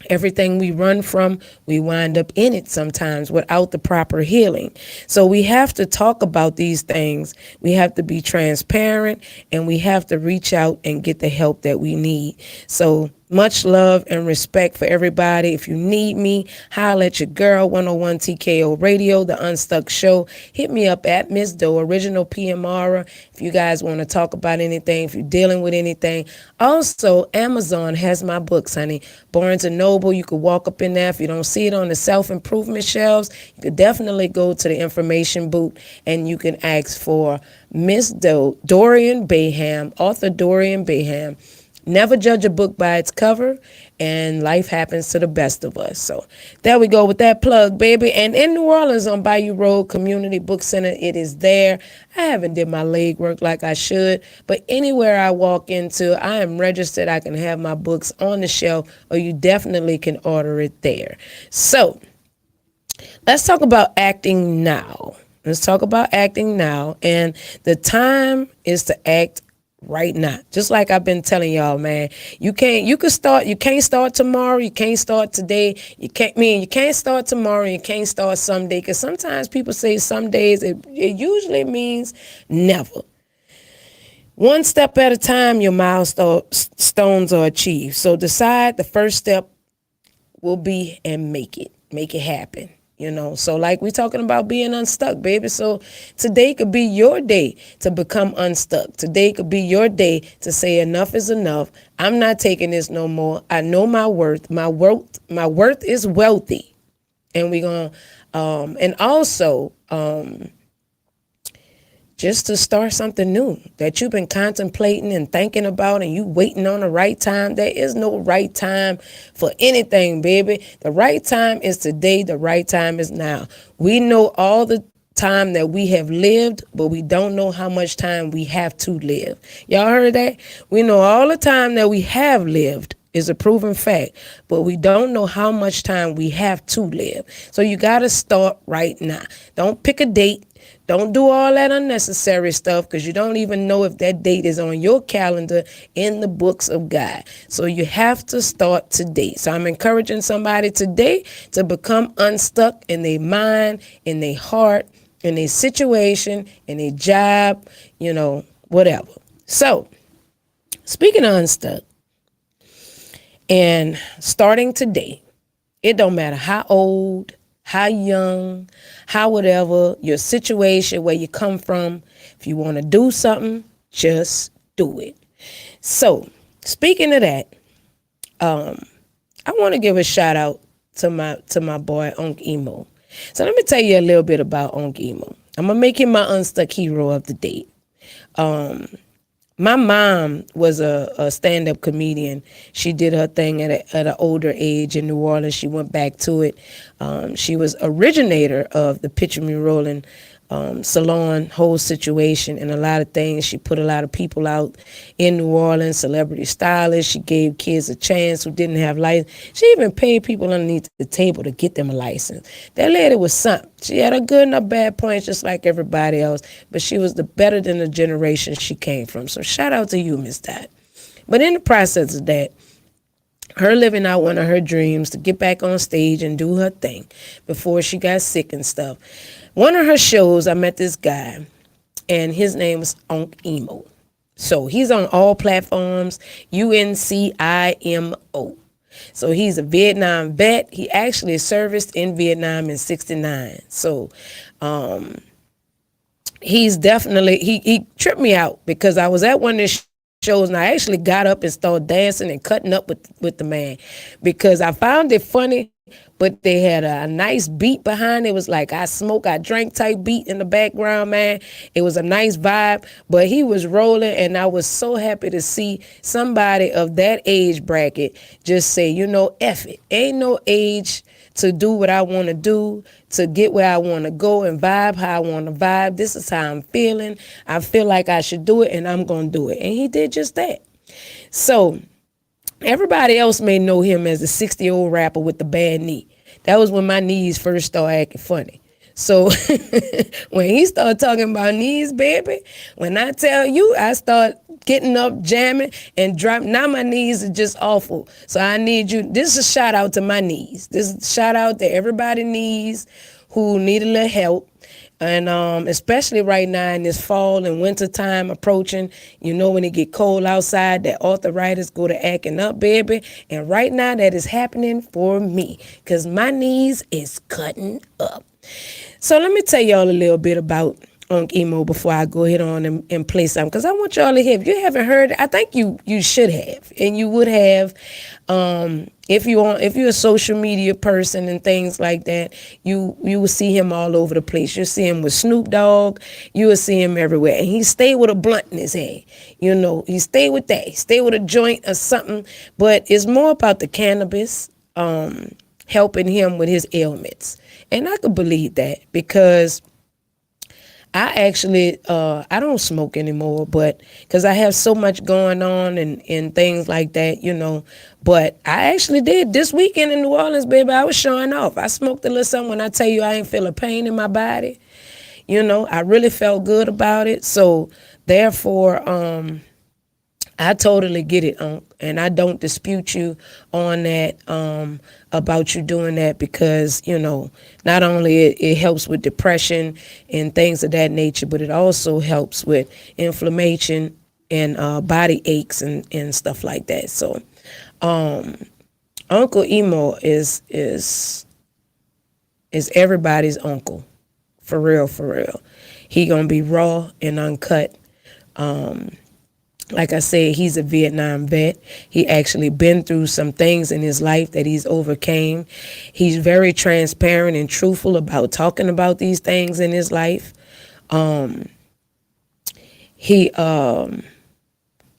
Everything we run from, we wind up in it sometimes without the proper healing. So we have to talk about these things. We have to be transparent, and we have to reach out and get the help that we need. So much love and respect for everybody. If you need me, holla at your girl, 101 TKO Radio, the Unstuck Show. Hit me up at Miss Doe, original PMR. If you guys want to talk about anything, if you're dealing with anything. Also, Amazon has my books, honey. Barnes & Noble, you could walk up in there. If you don't see it on the self-improvement shelves, you could definitely go to the information booth and you can ask for Miss Doe, Dorian Bayham, author Dorian Bayham. Never judge a book by its cover, and life happens to the best of us. So there we go with that plug, baby. And in New Orleans on Bayou Road Community Book Center, it is there. I haven't did my legwork like I should, but anywhere I walk into, I am registered. I can have my books on the shelf, or you definitely can order it there. So let's talk about acting now. Let's talk about acting now. And the time is to act right now. Just like I've been telling y'all, man, you can't start tomorrow, you can't start today, you can't start tomorrow, you can't start someday, because sometimes people say some days, it usually means never. One step at a time, your milestones are achieved. So decide the first step will be, and make it happen. So like we talking about being unstuck, baby. So today could be your day to become unstuck. Today could be your day to say enough is enough. I'm not taking this no more. I know my worth. My worth is wealthy. And we're going to, and also, just to start something new that you've been contemplating and thinking about, and you waiting on the right time. There is no right time for anything, baby. The right time is today. The right time is now. We know all the time that we have lived, but we don't know how much time we have to live. Y'all heard that? We know all the time that we have lived is a proven fact, but we don't know how much time we have to live. So you got to start right now. Don't pick a date. Don't do all that unnecessary stuff, because you don't even know if that date is on your calendar in the books of God. So you have to start today. So I'm encouraging somebody today to become unstuck in their mind, in their heart, in their situation, in their job, whatever. So speaking of unstuck and starting today, it don't matter how old, how young, how whatever, your situation, where you come from. If you want to do something, just do it. So, speaking of that, I want to give a shout out to my boy Unc Emo. So let me tell you a little bit about Unc Emo. I'm gonna make him my unstuck hero of the day. My mom was a stand-up comedian. She did her thing at an older age in New Orleans. She went back to it. She was originator of the Picture Me Rolling salon whole situation and a lot of things. She put a lot of people out in New Orleans, celebrity stylists. She gave kids a chance who didn't have license. She even paid people underneath the table to get them a license. That lady was something. She had her good and her bad points just like everybody else, but she was the better than the generation she came from. So shout out to you, Miss Dot. But in the process of that, her living out one of her dreams to get back on stage and do her thing before she got sick and stuff. One of her shows, I met this guy, and his name was Unc Emo. So he's on all platforms, UNCIMO. So he's a Vietnam vet. He actually serviced in Vietnam in '69. So he's definitely he tripped me out because I was at one of his shows and I actually got up and started dancing and cutting up with the man because I found it funny, but they had a nice beat behind it. It was like I smoke, I drank type beat in the background, man. It was a nice vibe, but he was rolling and I was so happy to see somebody of that age bracket just say, you know, F it. Ain't no age to do what I want to do, to get where I want to go and vibe how I want to vibe. This is how I'm feeling. I feel like I should do it and I'm going to do it. And he did just that. So everybody else may know him as the 60-year-old rapper with the bad knee. That was when my knees first started acting funny. So when he started talking about knees, baby, when I tell you, I start getting up, jamming, and dropping. Now my knees are just awful. So I need you. This is a shout out to my knees. This is a shout out to everybody knees who need a little help. And especially right now in this fall and winter time approaching, you know, when it get cold outside, that arthritis go to acting up, baby. And right now that is happening for me because my knees is cutting up. So let me tell y'all a little bit about Unc Emo before I go ahead on and play something, because I want y'all to hear. If you haven't heard it, I think you should have, and you would have. If you're a social media person and things like that, you will see him all over the place. You'll see him with Snoop Dogg. You will see him everywhere, and he stayed with a blunt in his hand. You know, he stayed with that. He stayed with a joint or something. But it's more about the cannabis helping him with his ailments, and I could believe that because I actually, I don't smoke anymore, but because I have so much going on and things like that, you know. But I actually did this weekend in New Orleans, baby. I was showing off. I smoked a little something. When I tell you I ain't feel a pain in my body, you know, I really felt good about it. So therefore, I totally get it, and I don't dispute you on that about you doing that because, you know, not only it helps with depression and things of that nature, but it also helps with inflammation and body aches and stuff like that. So Uncle Emo is everybody's uncle, for real, for real. He gonna be raw and uncut. Like I said, he's a Vietnam vet. He actually been through some things in his life that he's overcame. He's very transparent and truthful about talking about these things in his life. He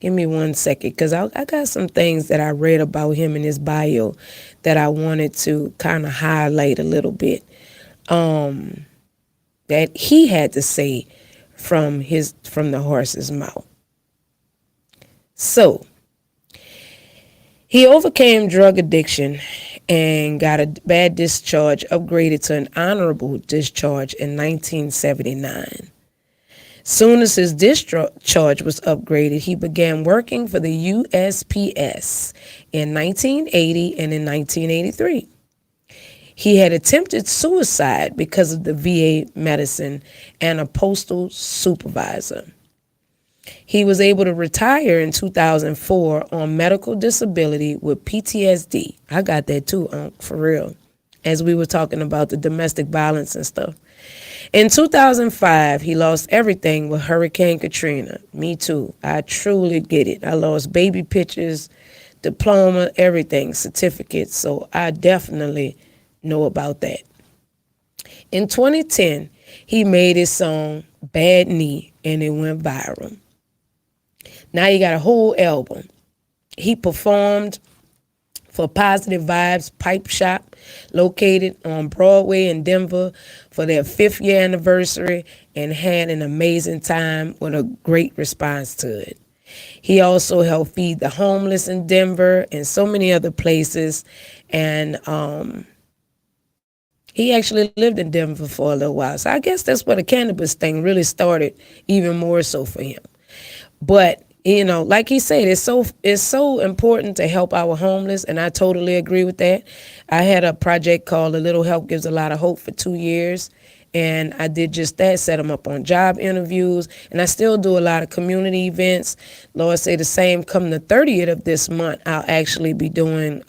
give me 1 second, because I got some things that I read about him in his bio that I wanted to kind of highlight a little bit. That he had to say from the horse's mouth. So, he overcame drug addiction and got a bad discharge upgraded to an honorable discharge in 1979. Soon as his discharge was upgraded, he began working for the USPS in 1980 and in 1983. He had attempted suicide because of the VA medicine and a postal supervisor. He was able to retire in 2004 on medical disability with PTSD. I got that too, for real, as we were talking about the domestic violence and stuff. In 2005, he lost everything with Hurricane Katrina. Me too. I truly get it. I lost baby pictures, diploma, everything, certificates. So I definitely know about that. In 2010, he made his song Bad Knee and it went viral. Now he got a whole album. He performed for Positive Vibes Pipe Shop, located on Broadway in Denver, for their 5th year anniversary, and had an amazing time with a great response to it. He also helped feed the homeless in Denver and so many other places. And he actually lived in Denver for a little while. So I guess that's where the cannabis thing really started, even more so for him. But you know, like he said, it's so important to help our homeless, and I totally agree with that. I had a project called A Little Help Gives a Lot of Hope for 2 years, And I did just that, set them up on job interviews. And I still do a lot of community events. Lord say the same, come the 30th of this month, I'll actually be doing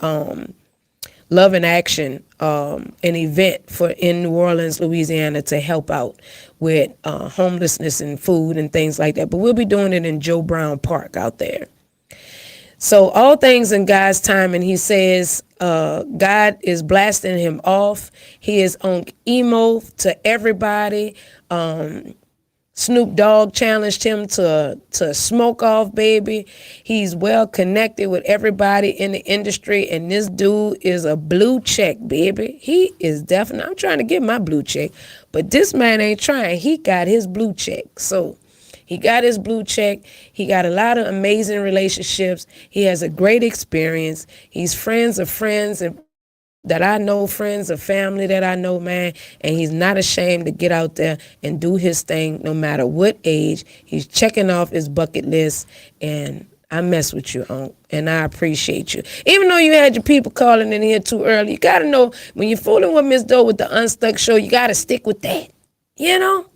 Love in Action, an event for in New Orleans, Louisiana, to help out with homelessness and food and things like that. But we'll be doing it in Joe Brown Park out there. So all things in God's time, and he says God is blasting him off. He is on emo to everybody. Snoop Dogg challenged him to smoke off, baby. He's well connected with everybody in the industry, and this dude is a blue check, baby. He is definitely. I'm trying to get my blue check, but this man ain't trying. He got his blue check, so. He got his blue check. He got a lot of amazing relationships. He has a great experience. He's friends of friends and that I know, friends of family that I know, man. And he's not ashamed to get out there and do his thing no matter what age. He's checking off his bucket list. And I mess with you, Unc, and I appreciate you. Even though you had your people calling in here too early, you got to know when you're fooling with Miss Doe with the UnStuck show, you got to stick with that, you know?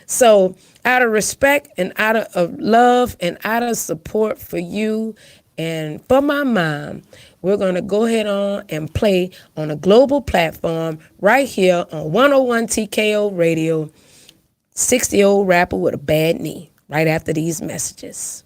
So out of respect and out of love and out of support for you and for my mom, we're going to go ahead on and play on a global platform right here on 101 TKO Radio, 60-year-old rapper with a bad knee, right after these messages.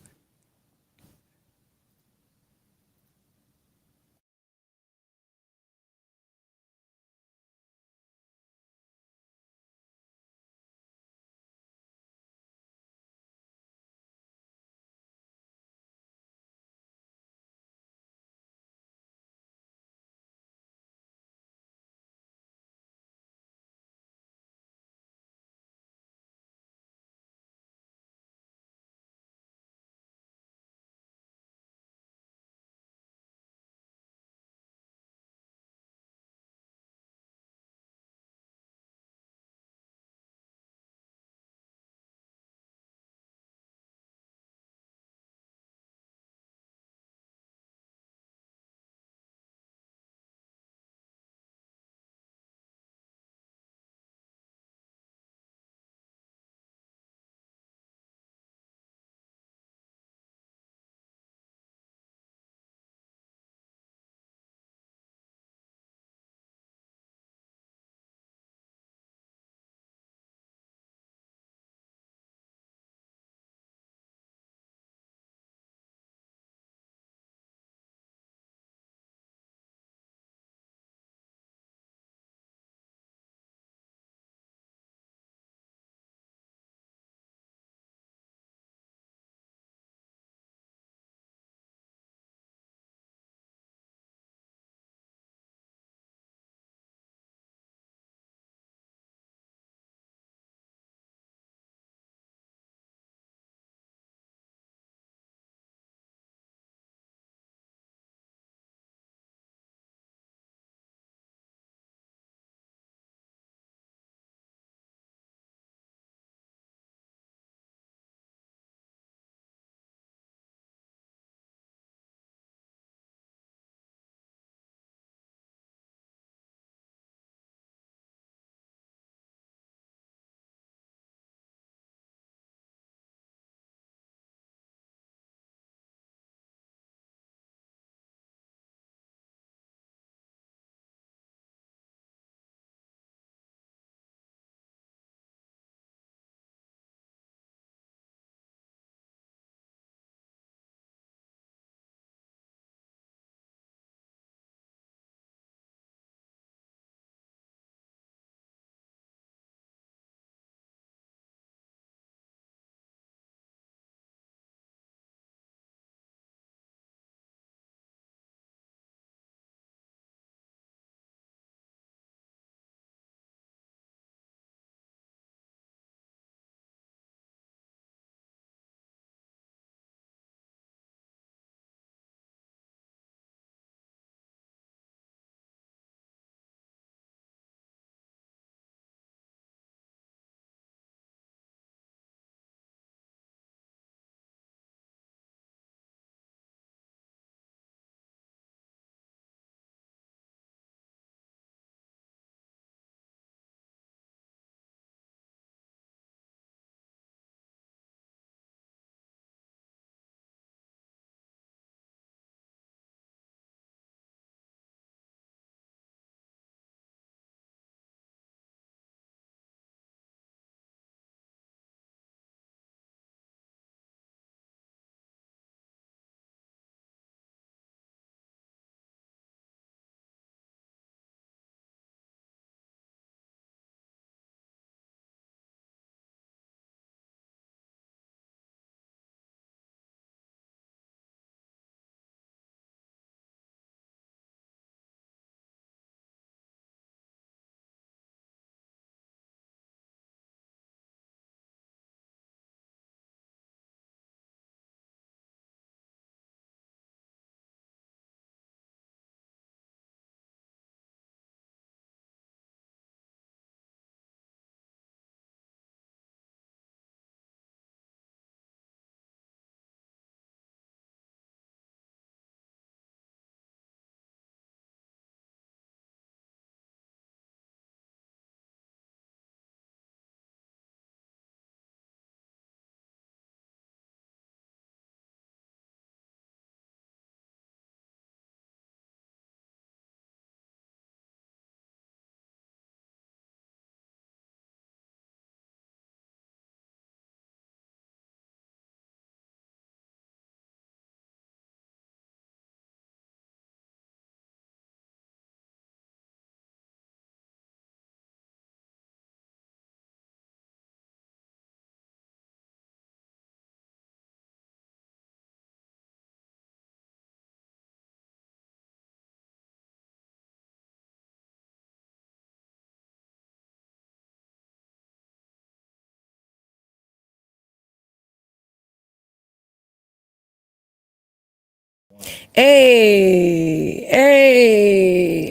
Hey,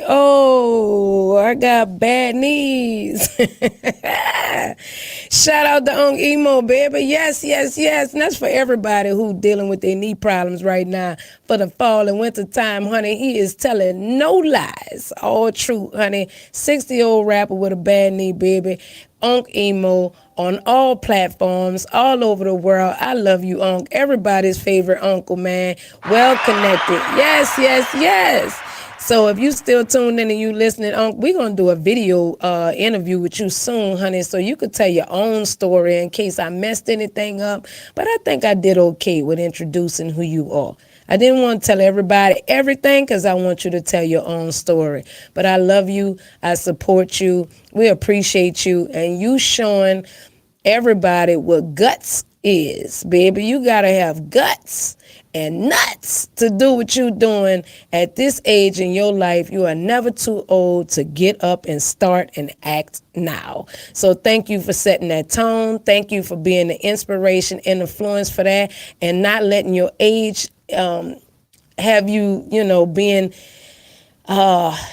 oh, I got bad knees. Shout out to Unc Emo, baby. Yes, yes, yes. And that's for everybody who dealing with their knee problems right now for the fall and winter time, honey. He is telling no lies. All true, honey. 60-year-old rapper with a bad knee, baby. Unc Emo on all platforms all over the world. I love you, Unc. Everybody's favorite uncle, man. Well connected. Yes, yes, yes. So if you still tuned in and you listening, Unc, we're going to do a video interview with you soon, honey, so you could tell your own story in case I messed anything up. But I think I did okay with introducing who you are. I didn't want to tell everybody everything because I want you to tell your own story. But I love you. I support you. We appreciate you. And you showing everybody what guts is, baby. You got to have guts and nuts to do what you're doing at this age in your life. You are never too old to get up and start and act now. So thank you for setting that tone. Thank you for being the inspiration and influence for that and not letting your age have you, being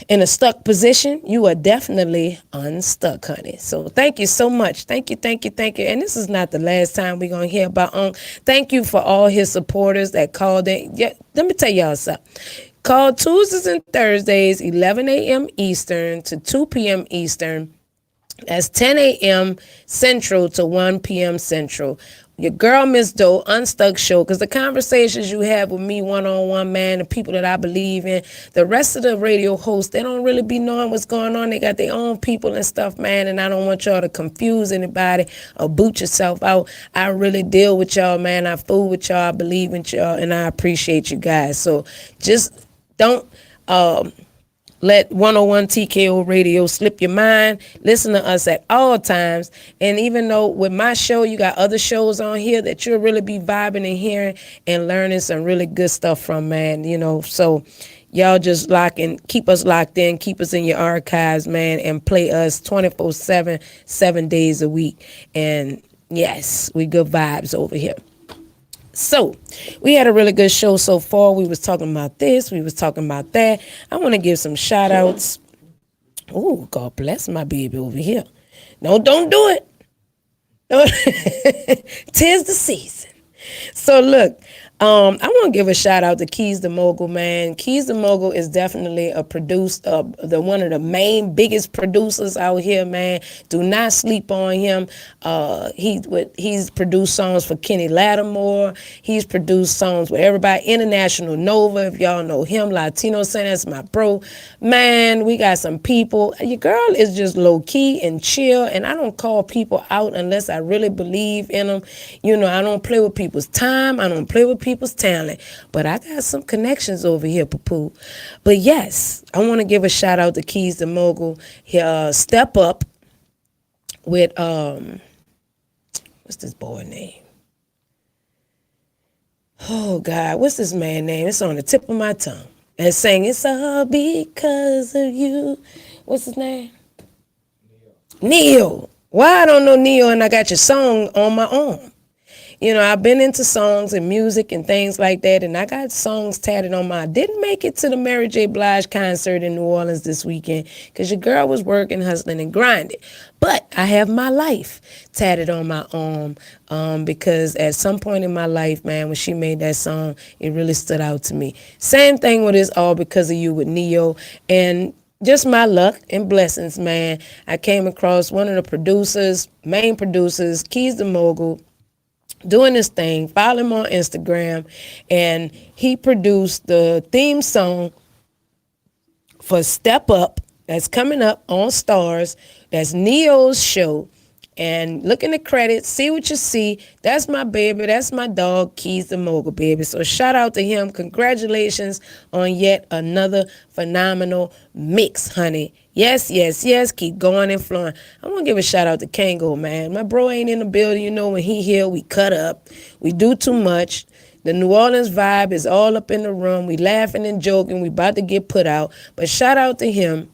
in a stuck position. You are definitely unstuck, honey. So thank you so much. Thank you, thank you, thank you. And this is not the last time we're going to hear about Unc. Thank you for all his supporters that called in. Yeah, let me tell y'all something. Call Tuesdays and Thursdays, 11 a.m. Eastern to 2 p.m. Eastern. That's 10 a.m. Central to 1 p.m. Central. Your girl, Miss Doe, Unstuck Show, because the conversations you have with me one-on-one, man, the people that I believe in, the rest of the radio hosts, they don't really be knowing what's going on. They got their own people and stuff, man, and I don't want y'all to confuse anybody or boot yourself out. I really deal with y'all, man. I fool with y'all. I believe in y'all, and I appreciate you guys. So just don't let 101 TKO Radio slip your mind. Listen to us at all times. And even though with my show, you got other shows on here that you'll really be vibing and hearing and learning some really good stuff from, man. So y'all just keep us locked in, keep us in your archives, man, and play us 24/7, 7 days a week. And yes, we good vibes over here. So we had a really good show so far. We was talking about this. We was talking about that. I want to give some shout outs. Oh, God bless my baby over here. No, don't do it. Tis the season. So look, I want to give a shout out to Keys the Mogul, man. Keys the Mogul is definitely one of the main biggest producers out here, man. Do not sleep on him. He's produced songs for Kenny Lattimore. He's produced songs with everybody. International Nova, if y'all know him. Latino Center, that's my bro. Man, we got some people. Your girl is just low key and chill, and I don't call people out unless I really believe in them. I don't play with people's time. I don't play with people's talent, but I got some connections over here, poo-poo. But yes, I want to give a shout out to Keys the Mogul. Step Up with what's this boy name? Oh God, what's this man name? It's on the tip of my tongue. And sang It's All Because of You. What's his name? Neil. Why I don't know Neil and I got your song on my arm? I've been into songs and music and things like that, and I got songs tatted on my. Didn't make it to the Mary J. Blige concert in New Orleans this weekend because your girl was working, hustling, and grinding. But I have my life tatted on my arm because at some point in my life, man, when she made that song, it really stood out to me. Same thing with It's All Because of You with Neo, and just my luck and blessings, man. I came across one of the main producers, Keys the Mogul, doing this thing. Follow him on Instagram, and he produced the theme song for Step Up that's coming up on Stars. That's Neo's show. And look in the credits, see what you see. That's my baby. That's my dog, Keys the Mogul, baby. So shout out to him. Congratulations on yet another phenomenal mix, honey. Yes, yes, yes. Keep going and flowing. I want to give a shout out to Kango, man. My bro ain't in the building. When he here, we cut up. We do too much. The New Orleans vibe is all up in the room. We laughing and joking. We about to get put out. But shout out to him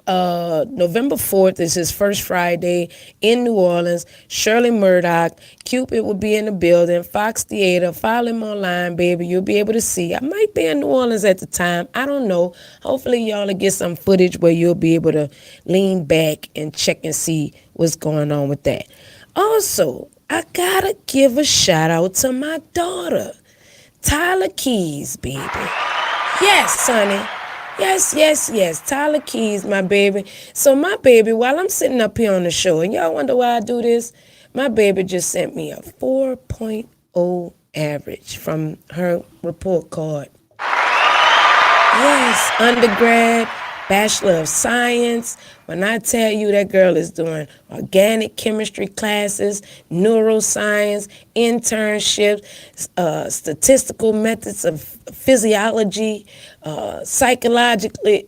November 4th is his first Friday in New Orleans. Shirley Murdoch, Cupid will be in the building. Fox Theater, follow him online, baby. You'll be able to see. I might be in New Orleans at the time. I don't know. Hopefully, y'all will get some footage where you'll be able to lean back and check and see what's going on with that. Also, I gotta give a shout out to my daughter, Tyler Keys, baby. Yes, honey. Yes, yes, yes. Tyler Keys, my baby. So my baby, while I'm sitting up here on the show, and y'all wonder why I do this, my baby just sent me a 4.0 average from her report card. Yes, undergrad, Bachelor of Science. When I tell you that girl is doing organic chemistry classes, neuroscience, internships, statistical methods of physiology, psychological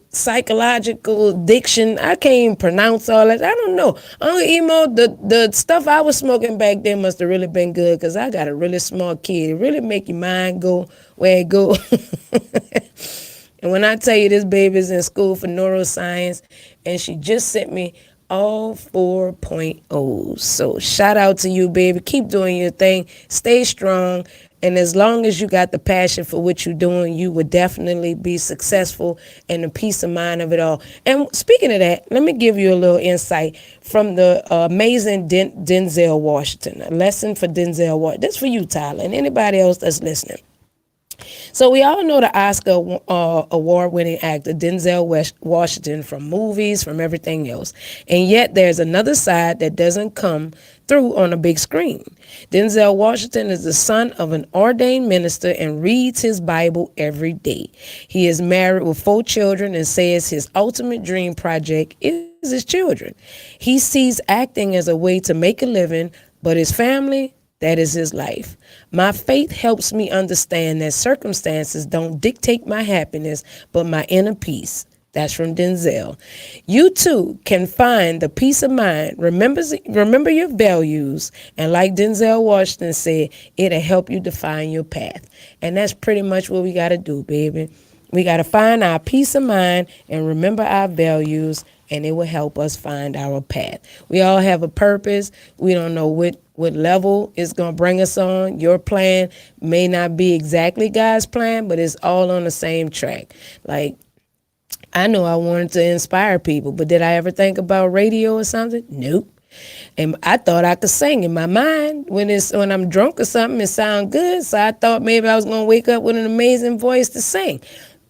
diction. I can't even pronounce all that. I don't know. Emo, the stuff I was smoking back then must have really been good because I got a really smart kid. It really make your mind go where it go. And when I tell you this baby's in school for neuroscience, and she just sent me all 4.0s. So shout out to you, baby. Keep doing your thing. Stay strong. And as long as you got the passion for what you're doing, you would definitely be successful and the peace of mind of it all. And speaking of that, let me give you a little insight from the amazing Denzel Washington. A lesson for Denzel Washington. That's for you, Tyler, and anybody else that's listening. So we all know the Oscar award-winning actor Denzel Washington from movies, from everything else. And yet there's another side that doesn't come through on a big screen. Denzel Washington is the son of an ordained minister and reads his Bible every day. He is married with 4 children and says his ultimate dream project is his children. He sees acting as a way to make a living, but his family, that is his life. My faith helps me understand that circumstances don't dictate my happiness, but my inner peace. That's from Denzel. You too can find the peace of mind. Remember your values. And like Denzel Washington said, it'll help you define your path. And that's pretty much what we got to do, baby. We got to find our peace of mind and remember our values, and it will help us find our path. We all have a purpose. We don't know what level it's going to bring us on. Your plan may not be exactly God's plan, but it's all on the same track. Like, I know I wanted to inspire people, but did I ever think about radio or something? Nope. And I thought I could sing in my mind when I'm drunk or something. It sound good, so I thought maybe I was going to wake up with an amazing voice to sing.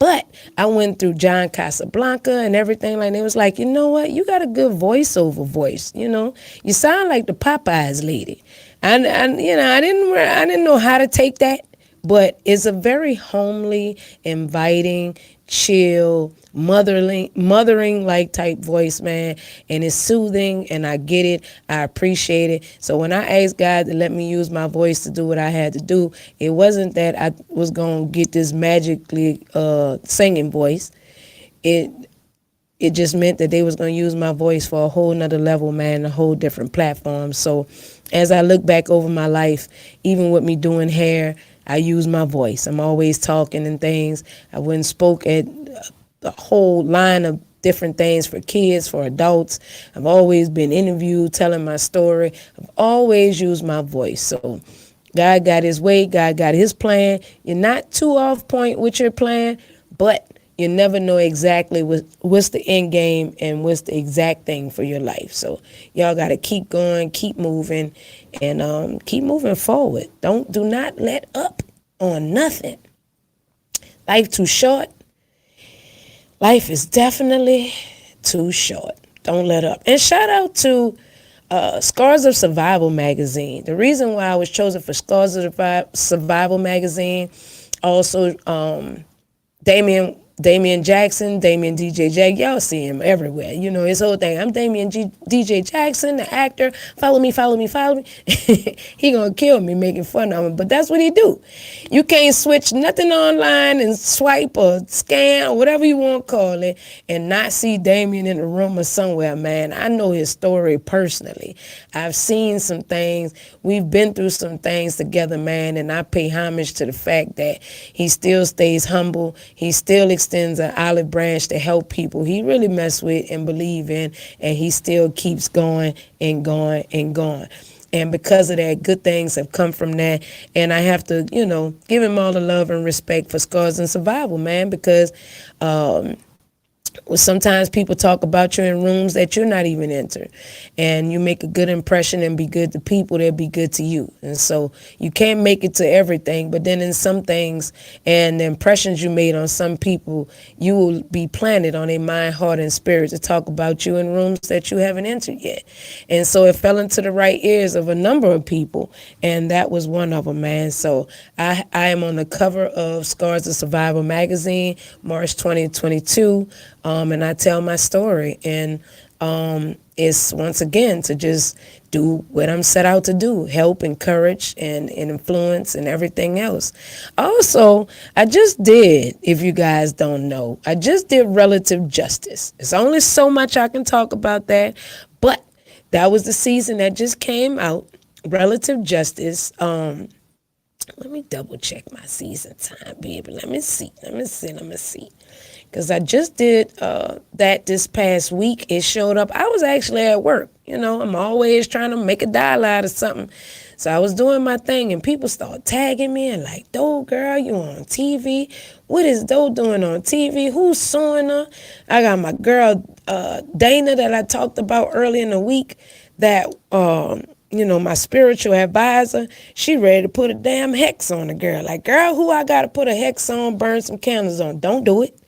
But I went through John Casablanca and everything like that. It was like, you know what? You got a good voiceover voice. You know, you sound like the Popeyes lady. And you know, I didn't know how to take that, but it's a very homely, inviting, chill, mothering like type voice, man, and it's soothing, and I get it. I appreciate it. So when I asked God to let me use my voice to do what I had to do, it wasn't that I was gonna get this magically singing voice. It just meant that they was gonna use my voice for a whole nother level, man, a whole different platform. So as I look back over my life, even with me doing hair, I use my voice. I'm always talking and things. I went and spoke at a whole line of different things for kids, for adults. I've always been interviewed, telling my story. I've always used my voice. So God got his way. God got his plan. You're not too off point with your plan, but you never know exactly what's the end game and what's the exact thing for your life. So y'all got to keep going, keep moving, and keep moving forward. Do not let up on nothing. Life too short. Life is definitely too short. Don't let up. And shout out to Scars of Survival magazine. The reason why I was chosen for Scars of Survival magazine, also Damian Jackson, Damian DJ Jack, y'all see him everywhere. You know, his whole thing. I'm Damian DJ Jackson, the actor. Follow me. He gonna kill me making fun of him, but that's what he do. You can't switch nothing online and swipe or scan or whatever you want to call it and not see Damian in the room or somewhere, man. I know his story personally. I've seen some things. We've been through some things together, man, and I pay homage to the fact that he still stays humble. He still extends an olive branch to help people he really mess with and believe in, and he still keeps going and going and going. And because of that, good things have come from that. And I have to, give him all the love and respect for Scars and Survival, man, because well, sometimes people talk about you in rooms that you're not even enter, and you make a good impression and be good to people that be good to you. And so you can't make it to everything, but then in some things and the impressions you made on some people, you will be planted on their mind, heart, and spirit to talk about you in rooms that you haven't entered yet. And so it fell into the right ears of a number of people, and that was one of them, man. So I am on the cover of Scars of Survival magazine, March 2022. And I tell my story, and it's once again to just do what I'm set out to do: help, encourage, and influence, and everything else. Also, I just did, if you guys don't know, I just did relative justice. There's only so much I can talk about that, but that was the season that just came out. Relative justice. Let me double check my season time, baby. Let me see. Because I just did that this past week. It showed up. I was actually at work. I'm always trying to make a dialogue or something. So I was doing my thing, and people started tagging me and like, Doe, girl, you on TV? What is Doe doing on TV? Who's suing her? I got my girl, Dana, that I talked about earlier in the week, that my spiritual advisor, she ready to put a damn hex on the girl. Like, girl, who I got to put a hex on, burn some candles on? Don't do it.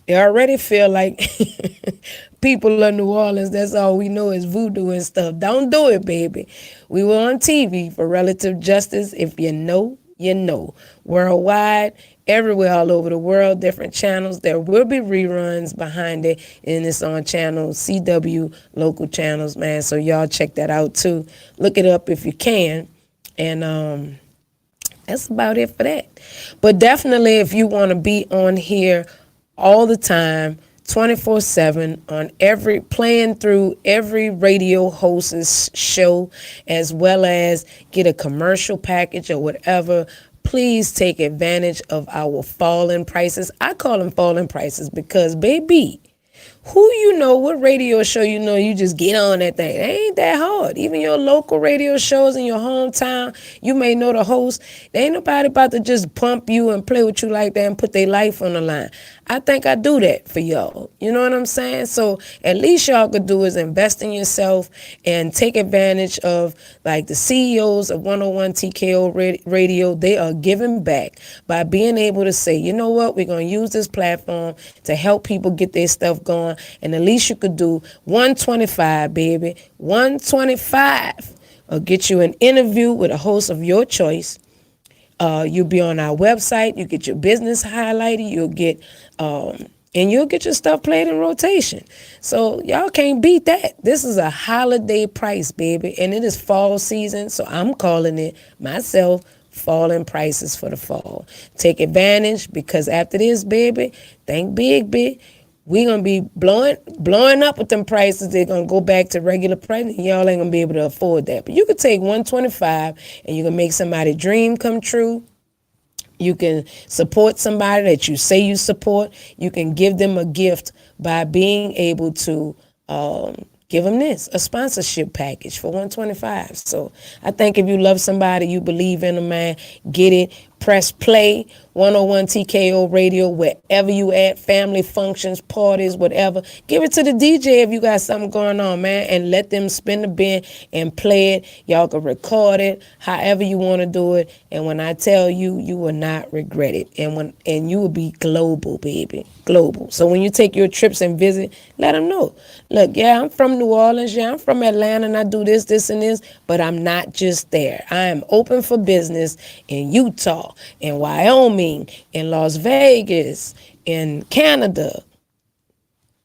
They already feel like people of New Orleans, that's all we know is voodoo and stuff. Don't do it, baby. We were on TV for relative justice. If you know, you know. Worldwide, everywhere, all over the world, different channels. There will be reruns behind it, and it's on channel CW, local channels, man. So y'all check that out too. Look it up if you can. And that's about it for that. But definitely, if you want to be on here all the time, 24/7, on playing through every radio host's show, as well as get a commercial package or whatever, please take advantage of our falling prices. I call them falling prices because, baby, who what radio show you just get on that thing. It ain't that hard. Even your local radio shows in your hometown, you may know the host. There ain't nobody about to just pump you and play with you like that and put their life on the line. I think I do that for y'all. You know what I'm saying? So at least y'all could do is invest in yourself and take advantage of, like, the CEOs of 101 TKO Radio. They are giving back by being able to say, you know what, we're going to use this platform to help people get their stuff going. And at least you could do 125, baby. 125 will get you an interview with a host of your choice. You'll be on our website. You get your business highlighted. You'll get your stuff played in rotation. So y'all can't beat that. This is a holiday price, baby, and it is fall season. So I'm calling it myself falling prices for the fall. Take advantage, because after this, baby, think big, big. We're going to be blowing up with them prices. They're going to go back to regular price, and y'all ain't going to be able to afford that. But you could take 125 and you can make somebody's dream come true. You can support somebody that you say you support. You can give them a gift by being able to give them a sponsorship package for 125. So I think if you love somebody, you believe in them, man, get it. Press play, 101 TKO Radio, wherever you at, family functions, parties, whatever. Give it to the DJ if you got something going on, man, and let them spin the bin and play it. Y'all can record it however you want to do it. And when I tell you, you will not regret it. And you will be global, baby, global. So when you take your trips and visit, let them know. Look, yeah, I'm from New Orleans. Yeah, I'm from Atlanta, and I do this, this, and this. But I'm not just there. I am open for business in Utah, in Wyoming, in Las Vegas, in Canada,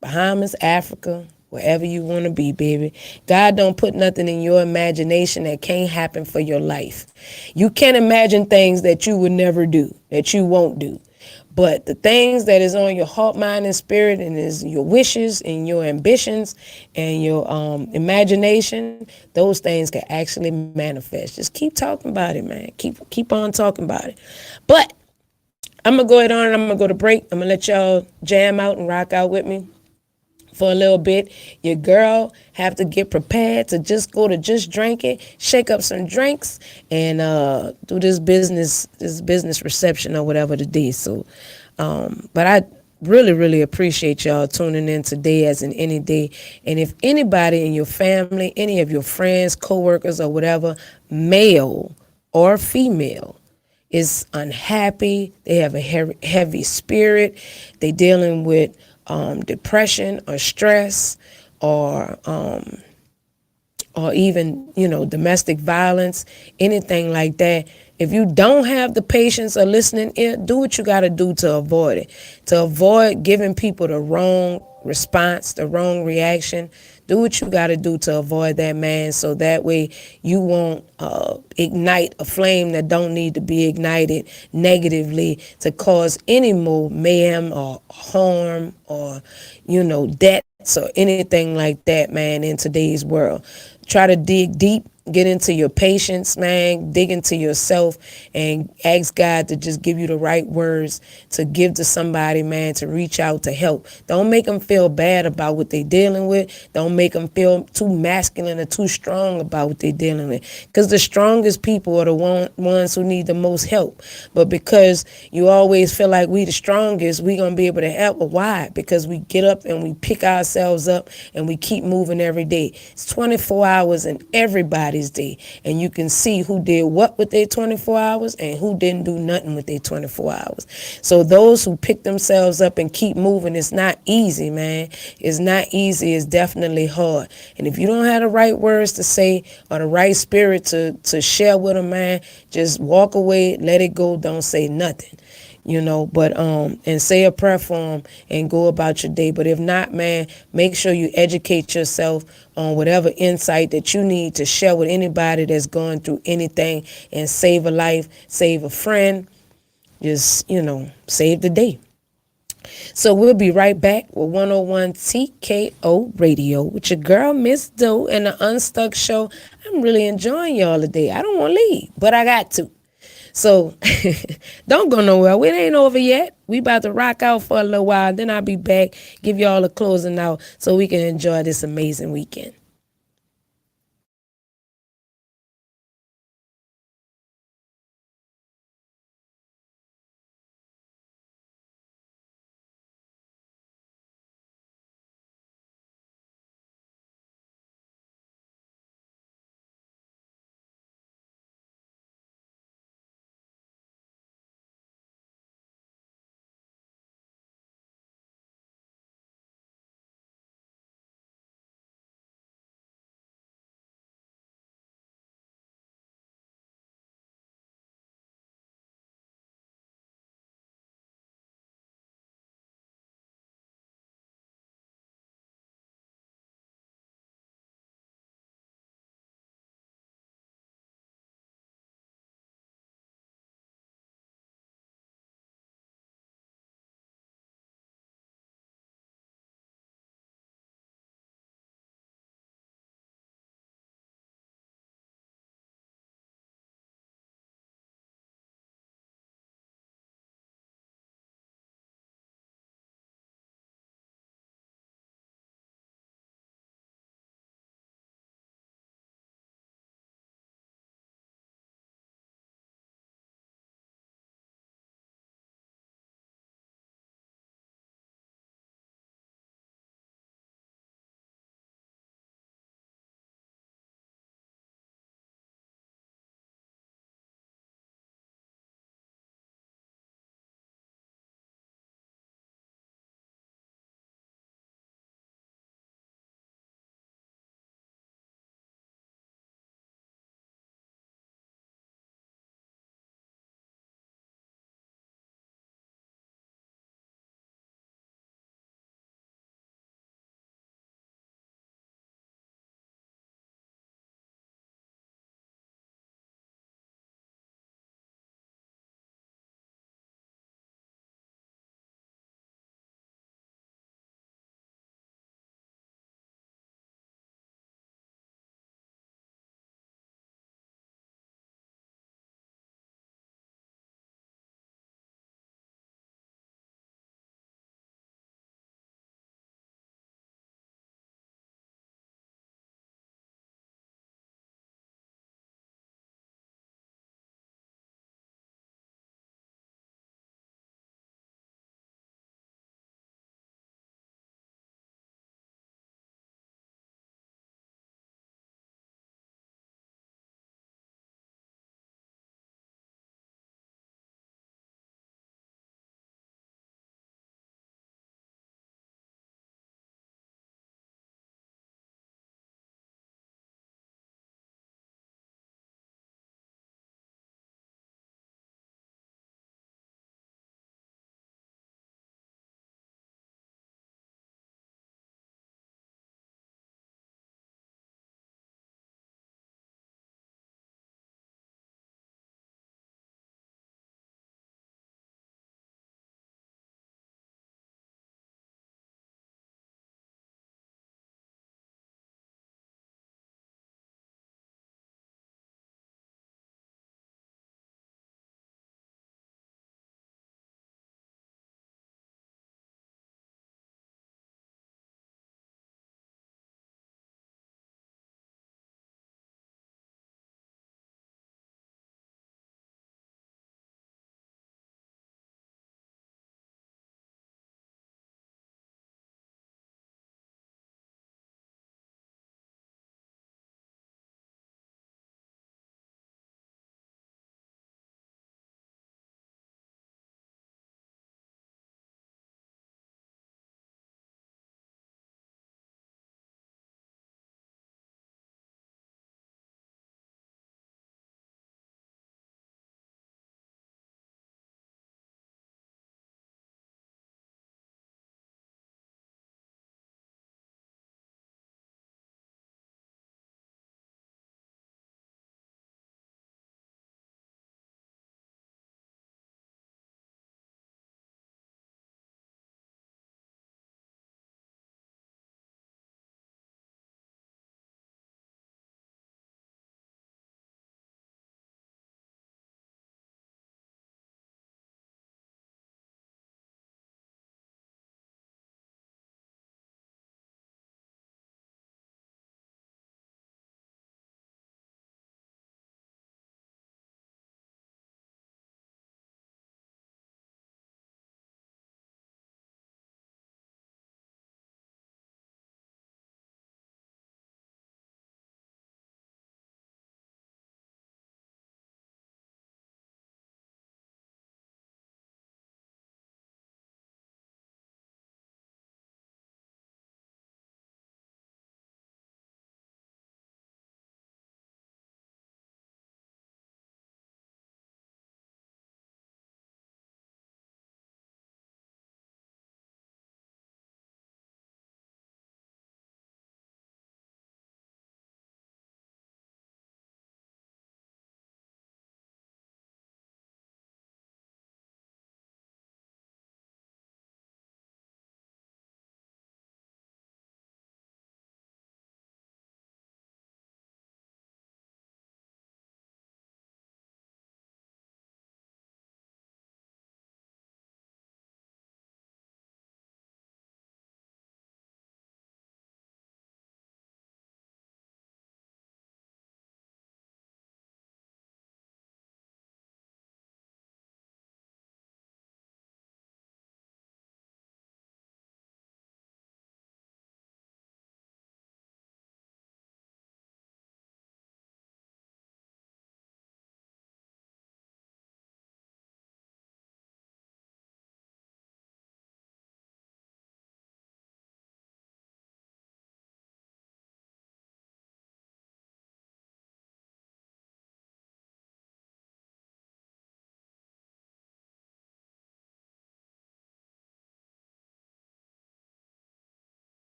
Bahamas, Africa, wherever you want to be, baby. God don't put nothing in your imagination that can't happen for your life. You can't imagine things that you would never do, that you won't do. But the things that is on your heart, mind, and spirit, and is your wishes and your ambitions and your imagination, those things can actually manifest. Just keep talking about it, man. Keep on talking about it. But I'm gonna go ahead on and I'm gonna go to break. I'm gonna let y'all jam out and rock out with me for a little bit. Your girl have to get prepared to just go to just drinking, shake up some drinks, and do this business reception or whatever today. So, but I really appreciate y'all tuning in today as in any day. And if anybody in your family, any of your friends, coworkers, or whatever, male or female, is unhappy, they have a heavy spirit, they dealing with depression or stress or even domestic violence, anything like that. If you don't have the patience or listening ear, do what you got to do to avoid it, to avoid giving people the wrong response, the wrong reaction. Do what you got to do to avoid that, man, so that way you won't ignite a flame that don't need to be ignited negatively to cause any more mayhem or harm or debts or anything like that, man, in today's world. Try to dig deep, get into your patience, man, dig into yourself, and ask God to just give you the right words to give to somebody, man, to reach out to help. Don't make them feel bad about what they're dealing with. Don't make them feel too masculine or too strong about what they're dealing with, because the strongest people are the ones who need the most help. But because you always feel like we the strongest, we gonna be able to help. But why? Because we get up and we pick ourselves up and we keep moving every day. It's 24 hours in everybody's day, and you can see who did what with their 24 hours and who didn't do nothing with their 24 hours. So those who pick themselves up and keep moving, it's not easy, man. It's not easy. It's definitely hard. And if you don't have the right words to say or the right spirit to share with them, man, just walk away, let it go, don't say nothing. But and say a prayer for them and go about your day. But if not, man, make sure you educate yourself on whatever insight that you need to share with anybody that's going through anything, and save a life, save a friend, just save the day. So we'll be right back with 101 TKO Radio with your girl Miss Doe and the UnStuck Show. I'm really enjoying y'all today. I don't want to leave, but I got to. So don't go nowhere. It ain't over yet. We about to rock out for a little while. Then I'll be back, give y'all a closing out so we can enjoy this amazing weekend.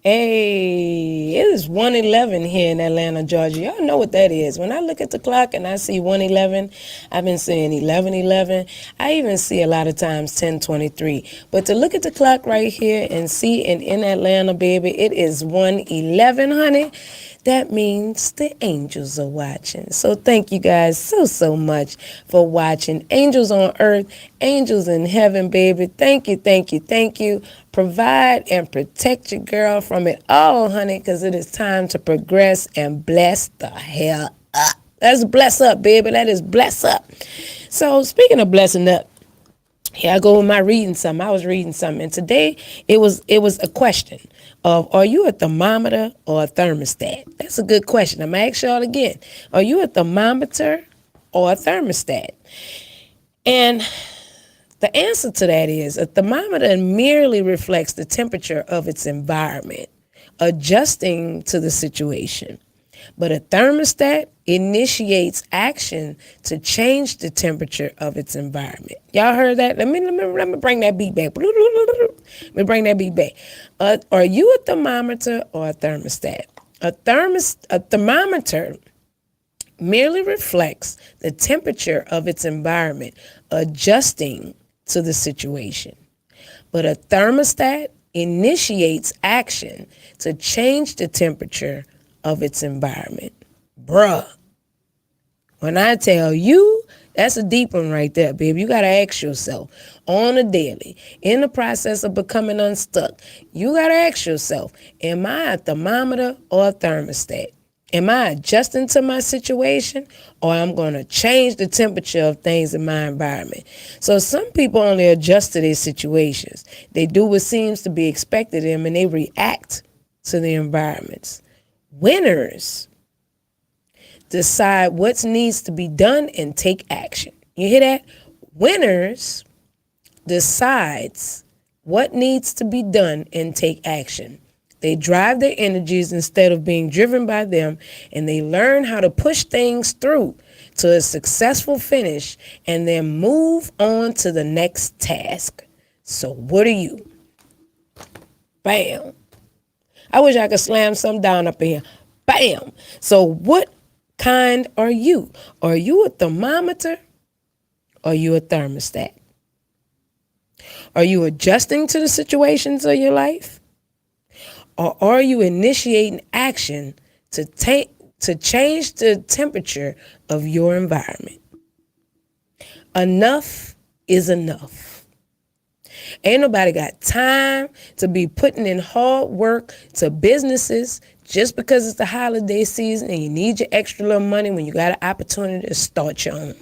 Hey, it is 1:11 here in Atlanta, Georgia. Y'all know what that is. When I look at the clock and I see 1:11, I've been seeing 11:11. I even see a lot of times 10:23. But to look at the clock right here and see and in Atlanta, baby, it is 1:11, honey. That means the angels are watching. So thank you guys so much for watching. Angels on earth, angels in heaven, baby. Thank you, thank you, thank you. Provide and protect your girl from it all, honey, because it is time to progress and bless the hell up. Let's bless up, baby. That is bless up. So speaking of blessing up, here I go with my reading something. I was reading something, and today it was a question of, are you a thermometer or a thermostat? That's a good question. I'm gonna ask y'all again. Are you a thermometer or a thermostat? And the answer to that is a thermometer merely reflects the temperature of its environment, adjusting to the situation. But a thermostat initiates action to change the temperature of its environment. Y'all heard that? Let me bring that beat back. Let me bring that beat back. Are you a thermometer or a thermostat? A thermometer merely reflects the temperature of its environment, adjusting to the situation. But a thermostat initiates action to change the temperature of its environment. Bruh, when I tell you, that's a deep one right there, baby. You got to ask yourself on a daily, in the process of becoming unstuck, you got to ask yourself, am I a thermometer or a thermostat? Am I adjusting to my situation, or I'm going to change the temperature of things in my environment? So some people only adjust to their situations. They do what seems to be expected of them, and they react to the environments. Winners decide what needs to be done and take action. You hear that? Winners decides what needs to be done and take action. They drive their energies instead of being driven by them, and they learn how to push things through to a successful finish and then move on to the next task. So what are you? Bam. I wish I could slam some down up in here. Bam. So what kind are you? Are you a thermometer or are you a thermostat? Are you adjusting to the situations of your life? Or are you initiating action to change the temperature of your environment? Enough is enough. Ain't nobody got time to be putting in hard work to businesses just because it's the holiday season and you need your extra little money when you got an opportunity to start your own.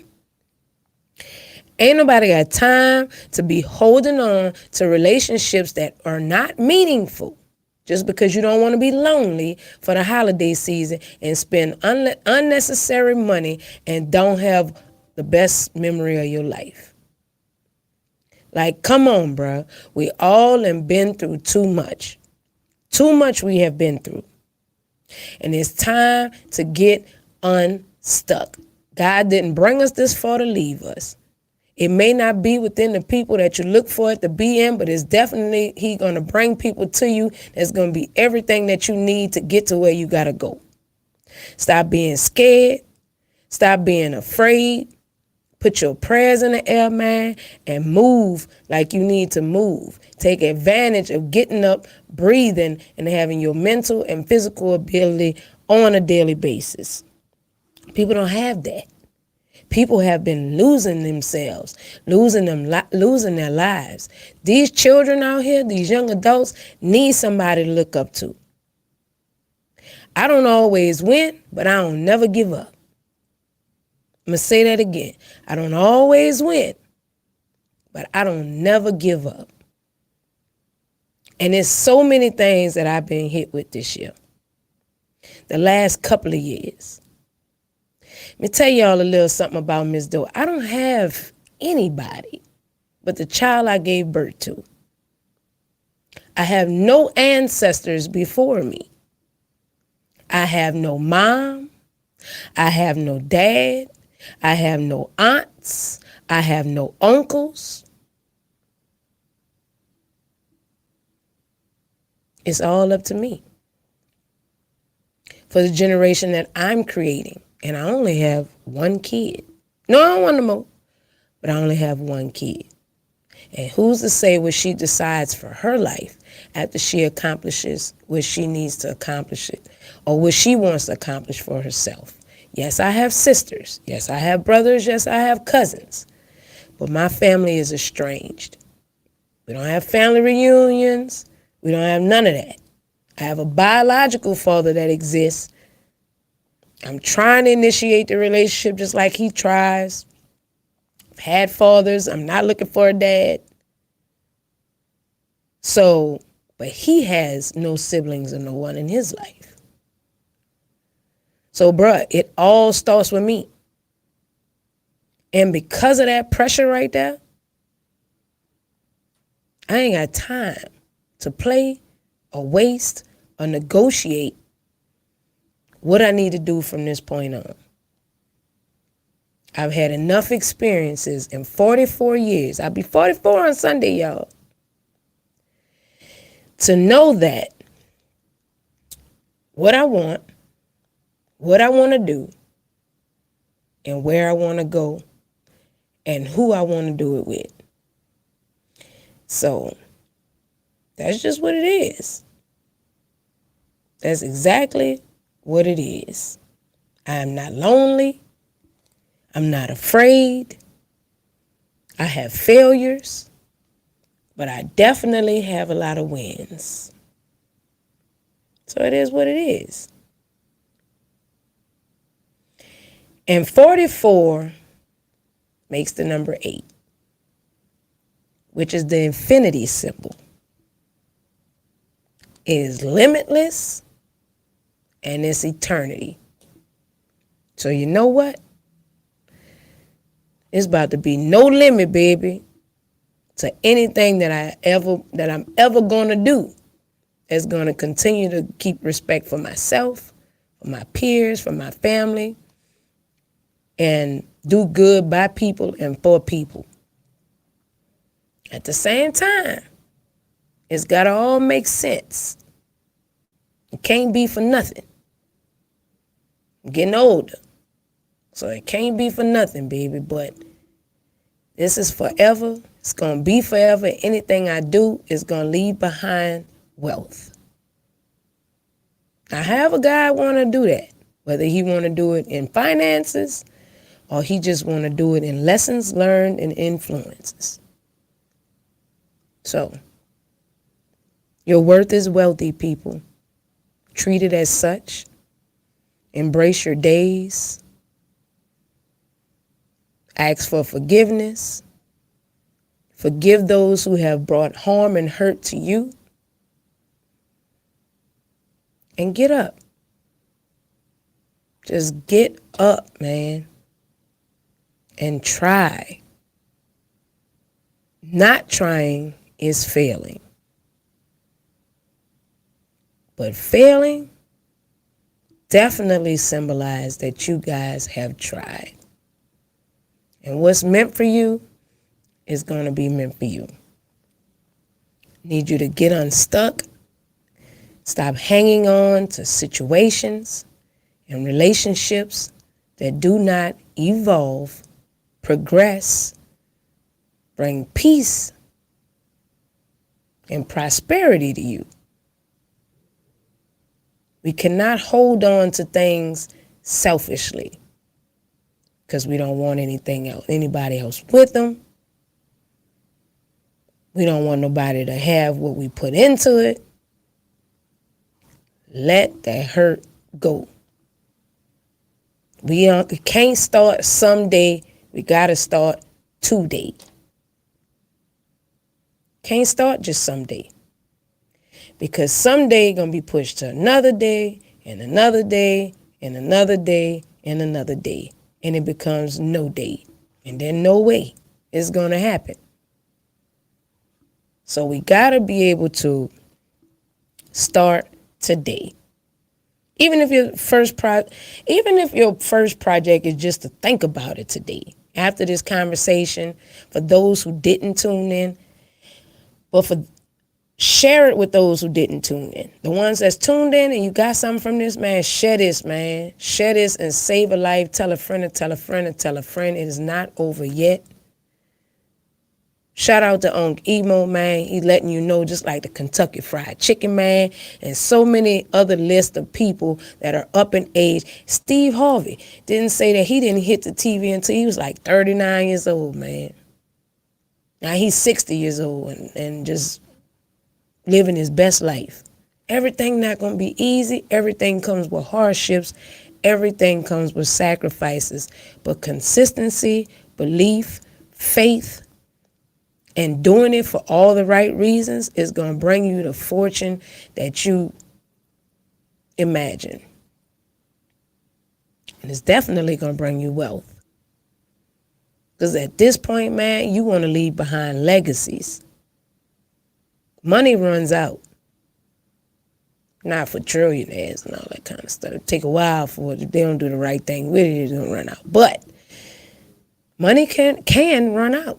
Ain't nobody got time to be holding on to relationships that are not meaningful just because you don't want to be lonely for the holiday season and spend unnecessary money and don't have the best memory of your life. Like, come on, bruh. We all have been through too much. Too much we have been through. And it's time to get unstuck. God didn't bring us this far to leave us. It may not be within the people that you look for it to be in, but it's definitely He going to bring people to you that's going to be everything that you need to get to where you got to go. Stop being scared. Stop being afraid. Put your prayers in the air, man, and move like you need to move. Take advantage of getting up, breathing, and having your mental and physical ability on a daily basis. People don't have that. People have been losing themselves, losing their lives. These children out here, these young adults, need somebody to look up to. I don't always win, but I don't never give up. I'm going to say that again. I don't always win, but I don't never give up. And there's so many things that I've been hit with this year, the last couple of years. Let me tell y'all a little something about Miss Doe. I don't have anybody but the child I gave birth to. I have no ancestors before me. I have no mom. I have no dad. I have no aunts. I have no uncles. It's all up to me for the generation that I'm creating. And I only have one kid. No, I don't want no more, but I only have one kid. And who's to say what she decides for her life after she accomplishes what she needs to accomplish it, or what she wants to accomplish for herself? Yes, I have sisters. Yes, I have brothers. Yes, I have cousins. But my family is estranged. We don't have family reunions. We don't have none of that. I have a biological father that exists. I'm trying to initiate the relationship just like he tries. I've had fathers. I'm not looking for a dad. So, but he has no siblings or no one in his life. So, bruh, it all starts with me. And because of that pressure right there, I ain't got time to play or waste or negotiate what I need to do from this point on. I've had enough experiences in 44 years. I'll be 44 on Sunday, y'all, to know that what I want to do, and where I want to go, and who I want to do it with. So that's just what it is. That's exactly what it is. I am not lonely. I'm not afraid. I have failures, but I definitely have a lot of wins. So it is what it is. And 44 makes the number 8, which is the infinity symbol. It is limitless and it's eternity. So you know what? It's about to be no limit, baby, to anything that I'm ever gonna do. That's gonna continue to keep respect for myself, for my peers, for my family, and do good by people and for people. At the same time, it's gotta all make sense. It can't be for nothing. I'm getting older, so it can't be for nothing, baby, but this is forever. It's going to be forever. Anything I do is going to leave behind wealth. Now, however God want to do that, whether he want to do it in finances or he just want to do it in lessons learned and influences. So, your worth is wealthy, people. Treat it as such. Embrace your days. Ask for forgiveness. Forgive those who have brought harm and hurt to you. And get up. Just get up, man. And try. Not trying is failing. But failing definitely symbolizes that you guys have tried. And what's meant for you is going to be meant for you. Need you to get unstuck. Stop hanging on to situations and relationships that do not evolve, progress, bring peace and prosperity to you. We cannot hold on to things selfishly because we don't want anybody else with them. We don't want nobody to have what we put into it. Let that hurt go. We can't start someday. We got to start today. Can't start just someday. Because someday going to be pushed to another day and another day and another day and another day. And it becomes no day. And then no way it's going to happen. So we got to be able to start today. Even if your first project is just to think about it today. After this conversation, for those who didn't tune in, but for Share it with those who didn't tune in. The ones that's tuned in and you got something from this, man, share this, man. Share this and save a life. Tell a friend and tell a friend and tell a friend. It is not over yet. Shout out to Unc Emo, man. He letting you know, just like the Kentucky Fried Chicken Man and so many other lists of people that are up in age. Steve Harvey didn't say that he didn't hit the TV until he was like 39 years old, man. Now he's 60 years old and just living his best life. Everything not going to be easy. Everything comes with hardships. Everything comes with sacrifices. But consistency, belief, faith, and doing it for all the right reasons is going to bring you the fortune that you imagine. And it's definitely going to bring you wealth. Because at this point, man, you want to leave behind legacies. Money runs out. Not for trillionaires and all that kind of stuff. It take a while for it. If they don't do the right thing with it, it's going to run out. But money can run out.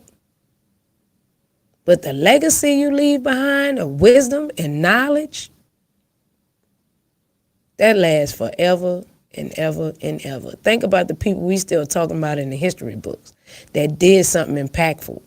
But the legacy you leave behind of wisdom and knowledge, that lasts forever and ever and ever. Think about the people we still talking about in the history books that did something impactful.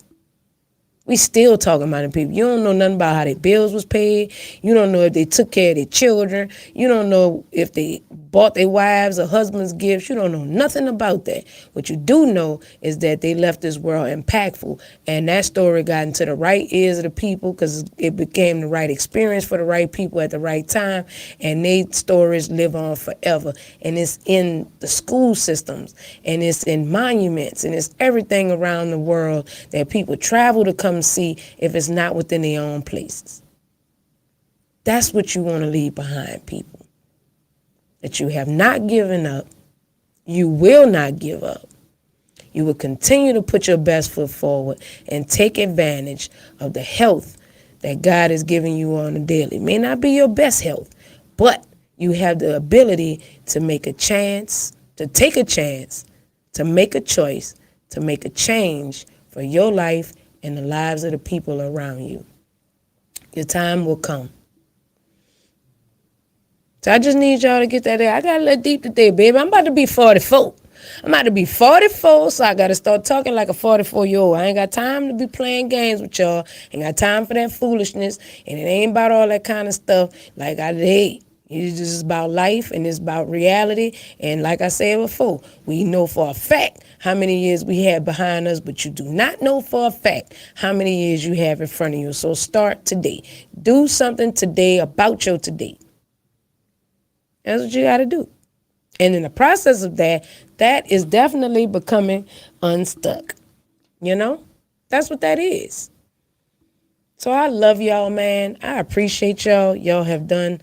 We still talking about them people. You don't know nothing about how their bills was paid. You don't know if they took care of their children. You don't know if they bought their wives or husbands gifts. You don't know nothing about that. What you do know is that they left this world impactful. And that story got into the right ears of the people because it became the right experience for the right people at the right time. And their stories live on forever. And it's in the school systems. And it's in monuments. And it's everything around the world that people travel to come see if it's not within their own places. That's what you want to leave behind, people. That you have not given up. You will not give up. You will continue to put your best foot forward and take advantage of the health that God is giving you on a daily. It may not be your best health, but you have the ability to make a chance, to take a chance, to make a choice, to make a change for your life and the lives of the people around you. Your time will come. So I just need y'all to get that there. I got a little deep today, baby. I'm about to be 44. I'm about to be 44, so I got to start talking like a 44-year-old. I ain't got time to be playing games with y'all. Ain't got time for that foolishness. And it ain't about all that kind of stuff like I did. It's just about life and it's about reality. And like I said before, we know for a fact how many years we have behind us, but you do not know for a fact how many years you have in front of you. So start today. Do something today about your today. That's what you got to do. And in the process of that, that is definitely becoming unstuck. You know? That's what that is. So I love y'all, man. I appreciate y'all. Y'all have done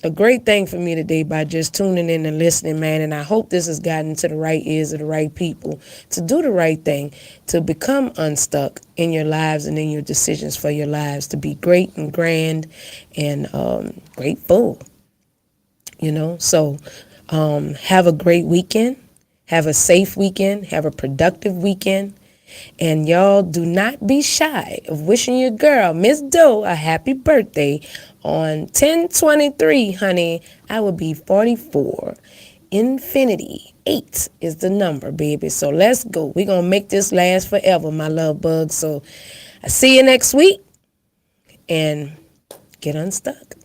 a great thing for me today by just tuning in and listening, man. And I hope this has gotten to the right ears of the right people to do the right thing, to become unstuck in your lives and in your decisions for your lives, to be great and grand and grateful, you know. So have a great weekend. Have a safe weekend. Have a productive weekend. And y'all do not be shy of wishing your girl, Miss Doe, a happy birthday on 10/23, honey. I will be 44. Infinity 8 is the number, baby. So let's go. We're going to make this last forever, my love bug. So I see you next week and get unstuck.